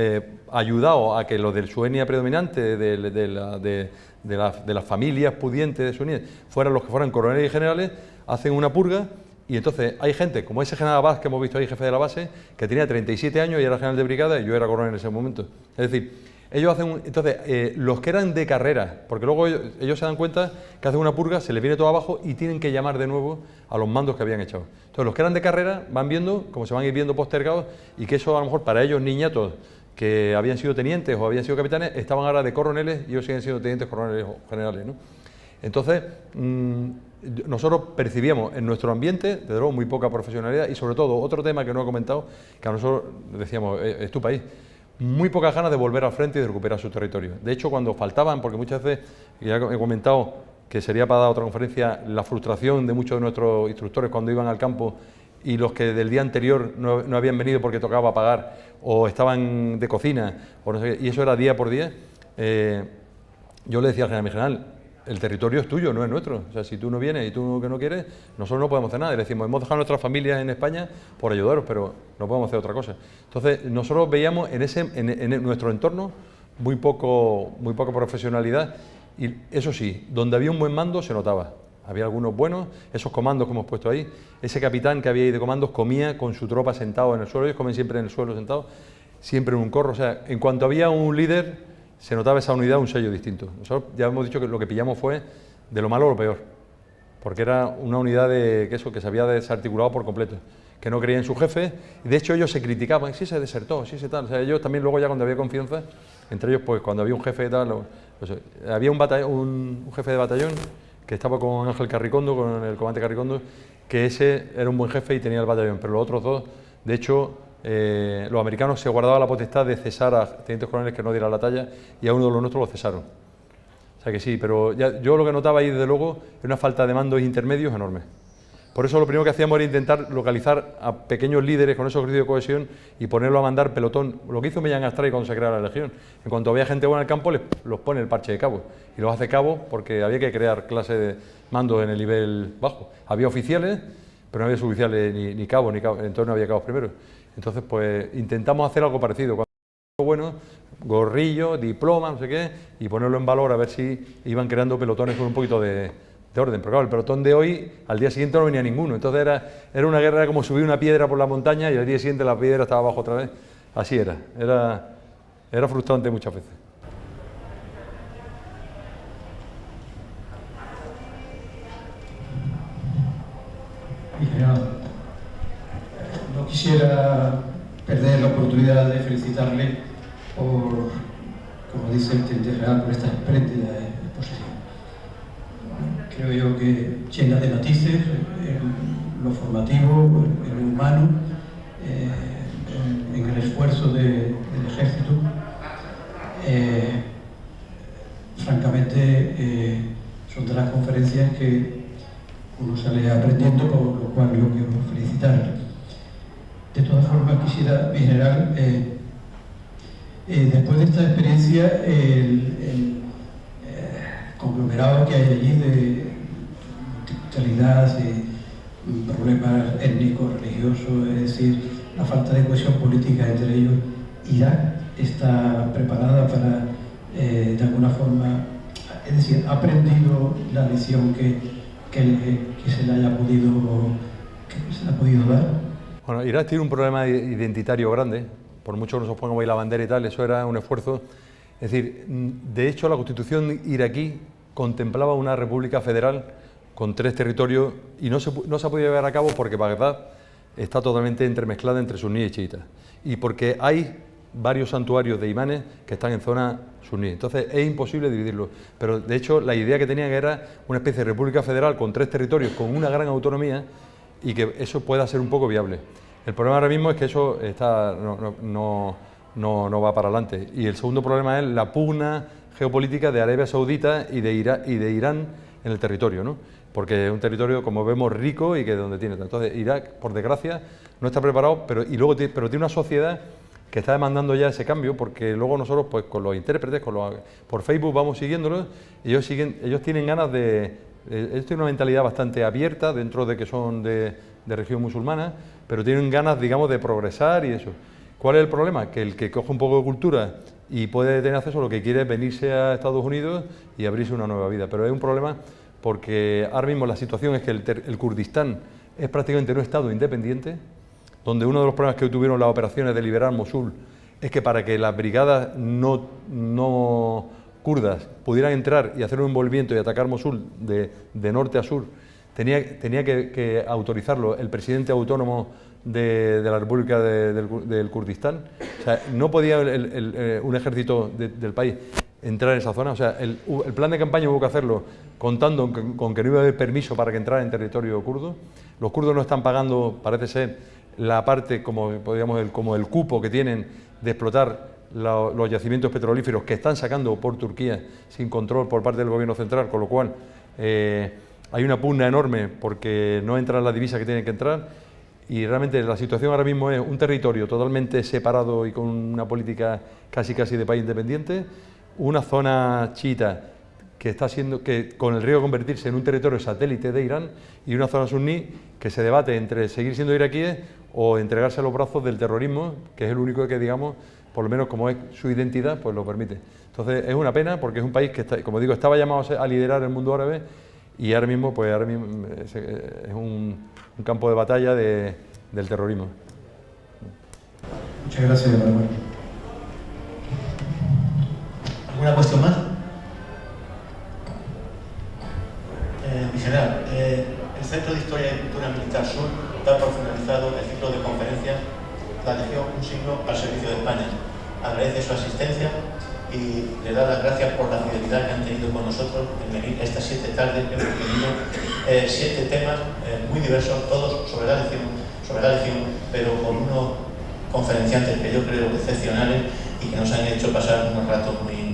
ayudado a que los de su etnia predominante, de las familias pudientes de suníes, fueran los que fueran coroneles y generales, hacen una purga. Y entonces hay gente, como ese general Abad que hemos visto ahí, jefe de la base, que tenía 37 años y era general de brigada, y yo era coronel en ese momento. Es decir, ellos hacen entonces, los que eran de carrera, porque luego ellos se dan cuenta que hacen una purga, se les viene todo abajo y tienen que llamar de nuevo a los mandos que habían echado. Entonces, los que eran de carrera van viendo cómo se van a ir viendo postergados, y que eso a lo mejor para ellos, niñatos que habían sido tenientes o habían sido capitanes, estaban ahora de coroneles y ellos siguen siendo tenientes, coroneles o generales, ¿no? Entonces, nosotros percibíamos en nuestro ambiente, desde luego, muy poca profesionalidad, y sobre todo, otro tema que no he comentado, que a nosotros decíamos, es tu país, muy pocas ganas de volver al frente y de recuperar su territorio. De hecho, cuando faltaban, porque muchas veces, ya he comentado que sería para dar otra conferencia, la frustración de muchos de nuestros instructores cuando iban al campo y los que del día anterior no habían venido porque tocaba pagar o estaban de cocina, o no sé qué, y eso era día por día, yo le decía al general, mi general, el territorio es tuyo, no es nuestro. O sea, si tú no vienes y tú que no quieres, nosotros no podemos hacer nada. Y le decimos, hemos dejado a nuestras familias en España por ayudaros, pero no podemos hacer otra cosa. Entonces, nosotros veíamos en nuestro entorno muy poca profesionalidad, y eso sí, donde había un buen mando se notaba. Había algunos buenos, esos comandos que hemos puesto ahí, ese capitán que había ahí de comandos comía con su tropa sentado en el suelo, ellos comen siempre en el suelo sentados, siempre en un corro. O sea, en cuanto había un líder, se notaba esa unidad, un sello distinto. Nosotros ya hemos dicho que lo que pillamos fue de lo malo a lo peor, porque era una unidad que se había desarticulado por completo, que no creía en su jefe, y de hecho ellos se criticaban, si se desertó, si se tal. O sea, ellos también luego, ya cuando había confianza, entre ellos, pues cuando había un jefe y tal, había un jefe de batallón que estaba con Ángel Carricondo, con el comandante Carricondo, que ese era un buen jefe y tenía el batallón, pero los otros dos, de hecho, los americanos se guardaban la potestad de cesar a tenientes coroneles que no dieran la talla, y a uno de los nuestros lo cesaron. O sea que sí, pero yo lo que notaba ahí, desde luego, es una falta de mandos intermedios enorme. Por eso lo primero que hacíamos era intentar localizar a pequeños líderes con esos ejercicios de cohesión y ponerlo a mandar pelotón. Lo que hizo Millán Astray cuando se crea la Legión. En cuanto había gente buena en el campo, los pone el parche de cabo. Y los hace cabo porque había que crear clase de mandos en el nivel bajo. Había oficiales, pero no había suboficiales ni cabos, entonces no había cabos primero. Entonces, pues intentamos hacer algo parecido. Cuando bueno, gorrillo, diploma, no sé qué, y ponerlo en valor a ver si iban creando pelotones con un poquito de orden. Pero claro, el pelotón de hoy, al día siguiente no venía ninguno. Entonces era una guerra, como subir una piedra por la montaña y al día siguiente la piedra estaba abajo otra vez. Así era frustrante muchas veces. Mi general, no quisiera perder la oportunidad de felicitarle por, como dice el teniente general, por esta espléndida exposición. Creo yo que llena de matices en lo formativo, en lo humano, en el esfuerzo del ejército. Francamente, son de las conferencias que uno sale aprendiendo, por lo cual yo quiero felicitarle. De todas formas, quisiera, mi general, después de esta experiencia, el conglomerado que hay allí de multiculturalidad, problemas étnicos, religiosos, es decir, la falta de cohesión política entre ellos, Irak está preparada para, de alguna forma, es decir, ha aprendido la lección que se le haya podido dar. Bueno, Irak tiene un problema identitario grande, por mucho que nos pongamos ahí la bandera y tal, eso era un esfuerzo. Es decir, de hecho la constitución iraquí contemplaba una república federal con 3 territorios y no se ha podido llevar a cabo porque Bagdad está totalmente entremezclada entre suníes y chiitas y porque hay varios santuarios de imanes que están en zona suní, entonces es imposible dividirlos, pero de hecho la idea que tenían era una especie de república federal con 3 territorios con una gran autonomía y que eso pueda ser un poco viable. El problema ahora mismo es que eso no va para adelante y el segundo problema es la pugna geopolítica de Arabia Saudita y de Irán en el territorio, ¿no? Porque es un territorio, como vemos, rico y que donde tiene. Entonces, Irak, por desgracia, no está preparado, pero tiene una sociedad que está demandando ya ese cambio, porque luego nosotros, pues con los intérpretes, por Facebook vamos siguiéndolos, ellos tienen ganas de... Ellos tienen una mentalidad bastante abierta, dentro de que son de religión musulmana, pero tienen ganas, digamos, de progresar y eso. ¿Cuál es el problema? Que el que coge un poco de cultura y puede tener acceso, lo que quiere es venirse a Estados Unidos y abrirse una nueva vida, pero es un problema porque ahora mismo la situación es que el Kurdistán es prácticamente un estado independiente, donde uno de los problemas que tuvieron las operaciones de liberar Mosul es que para que las brigadas no kurdas pudieran entrar y hacer un envolvimiento y atacar Mosul de norte a sur, tenía que autorizarlo el presidente autónomo de la República del Kurdistán. O sea, no podía un ejército del país entrar en esa zona. O sea, el plan de campaña hubo que hacerlo contando con que no iba a haber permiso para que entrara en territorio kurdo. Los kurdos no están pagando, parece ser, la parte como el cupo que tienen de explotar los yacimientos petrolíferos que están sacando por Turquía sin control por parte del gobierno central, con lo cual hay una pugna enorme porque no entran las divisas que tienen que entrar y realmente la situación ahora mismo es un territorio totalmente separado y con una política casi de país independiente, una zona chiita que está con el riesgo de convertirse en un territorio satélite de Irán y una zona suní que se debate entre seguir siendo iraquíes o entregarse a los brazos del terrorismo, que es el único que, digamos, por lo menos como es su identidad, pues lo permite. Entonces es una pena porque es un país que, como digo, estaba llamado a liderar el mundo árabe y ahora mismo es un campo de batalla del terrorismo. Muchas gracias, Manuel. ¿Alguna cuestión más? Mi general, el Centro de Historia y Cultura Militar Sur da por finalizado el ciclo de conferencias La Legión, un siglo al servicio de España. Agradece su asistencia y le da las gracias por la fidelidad que han tenido con nosotros en venir estas 7 tardes. Hemos tenido 7 temas muy diversos, todos sobre la legión, pero con unos conferenciantes que yo creo excepcionales y que nos han hecho pasar unos ratos muy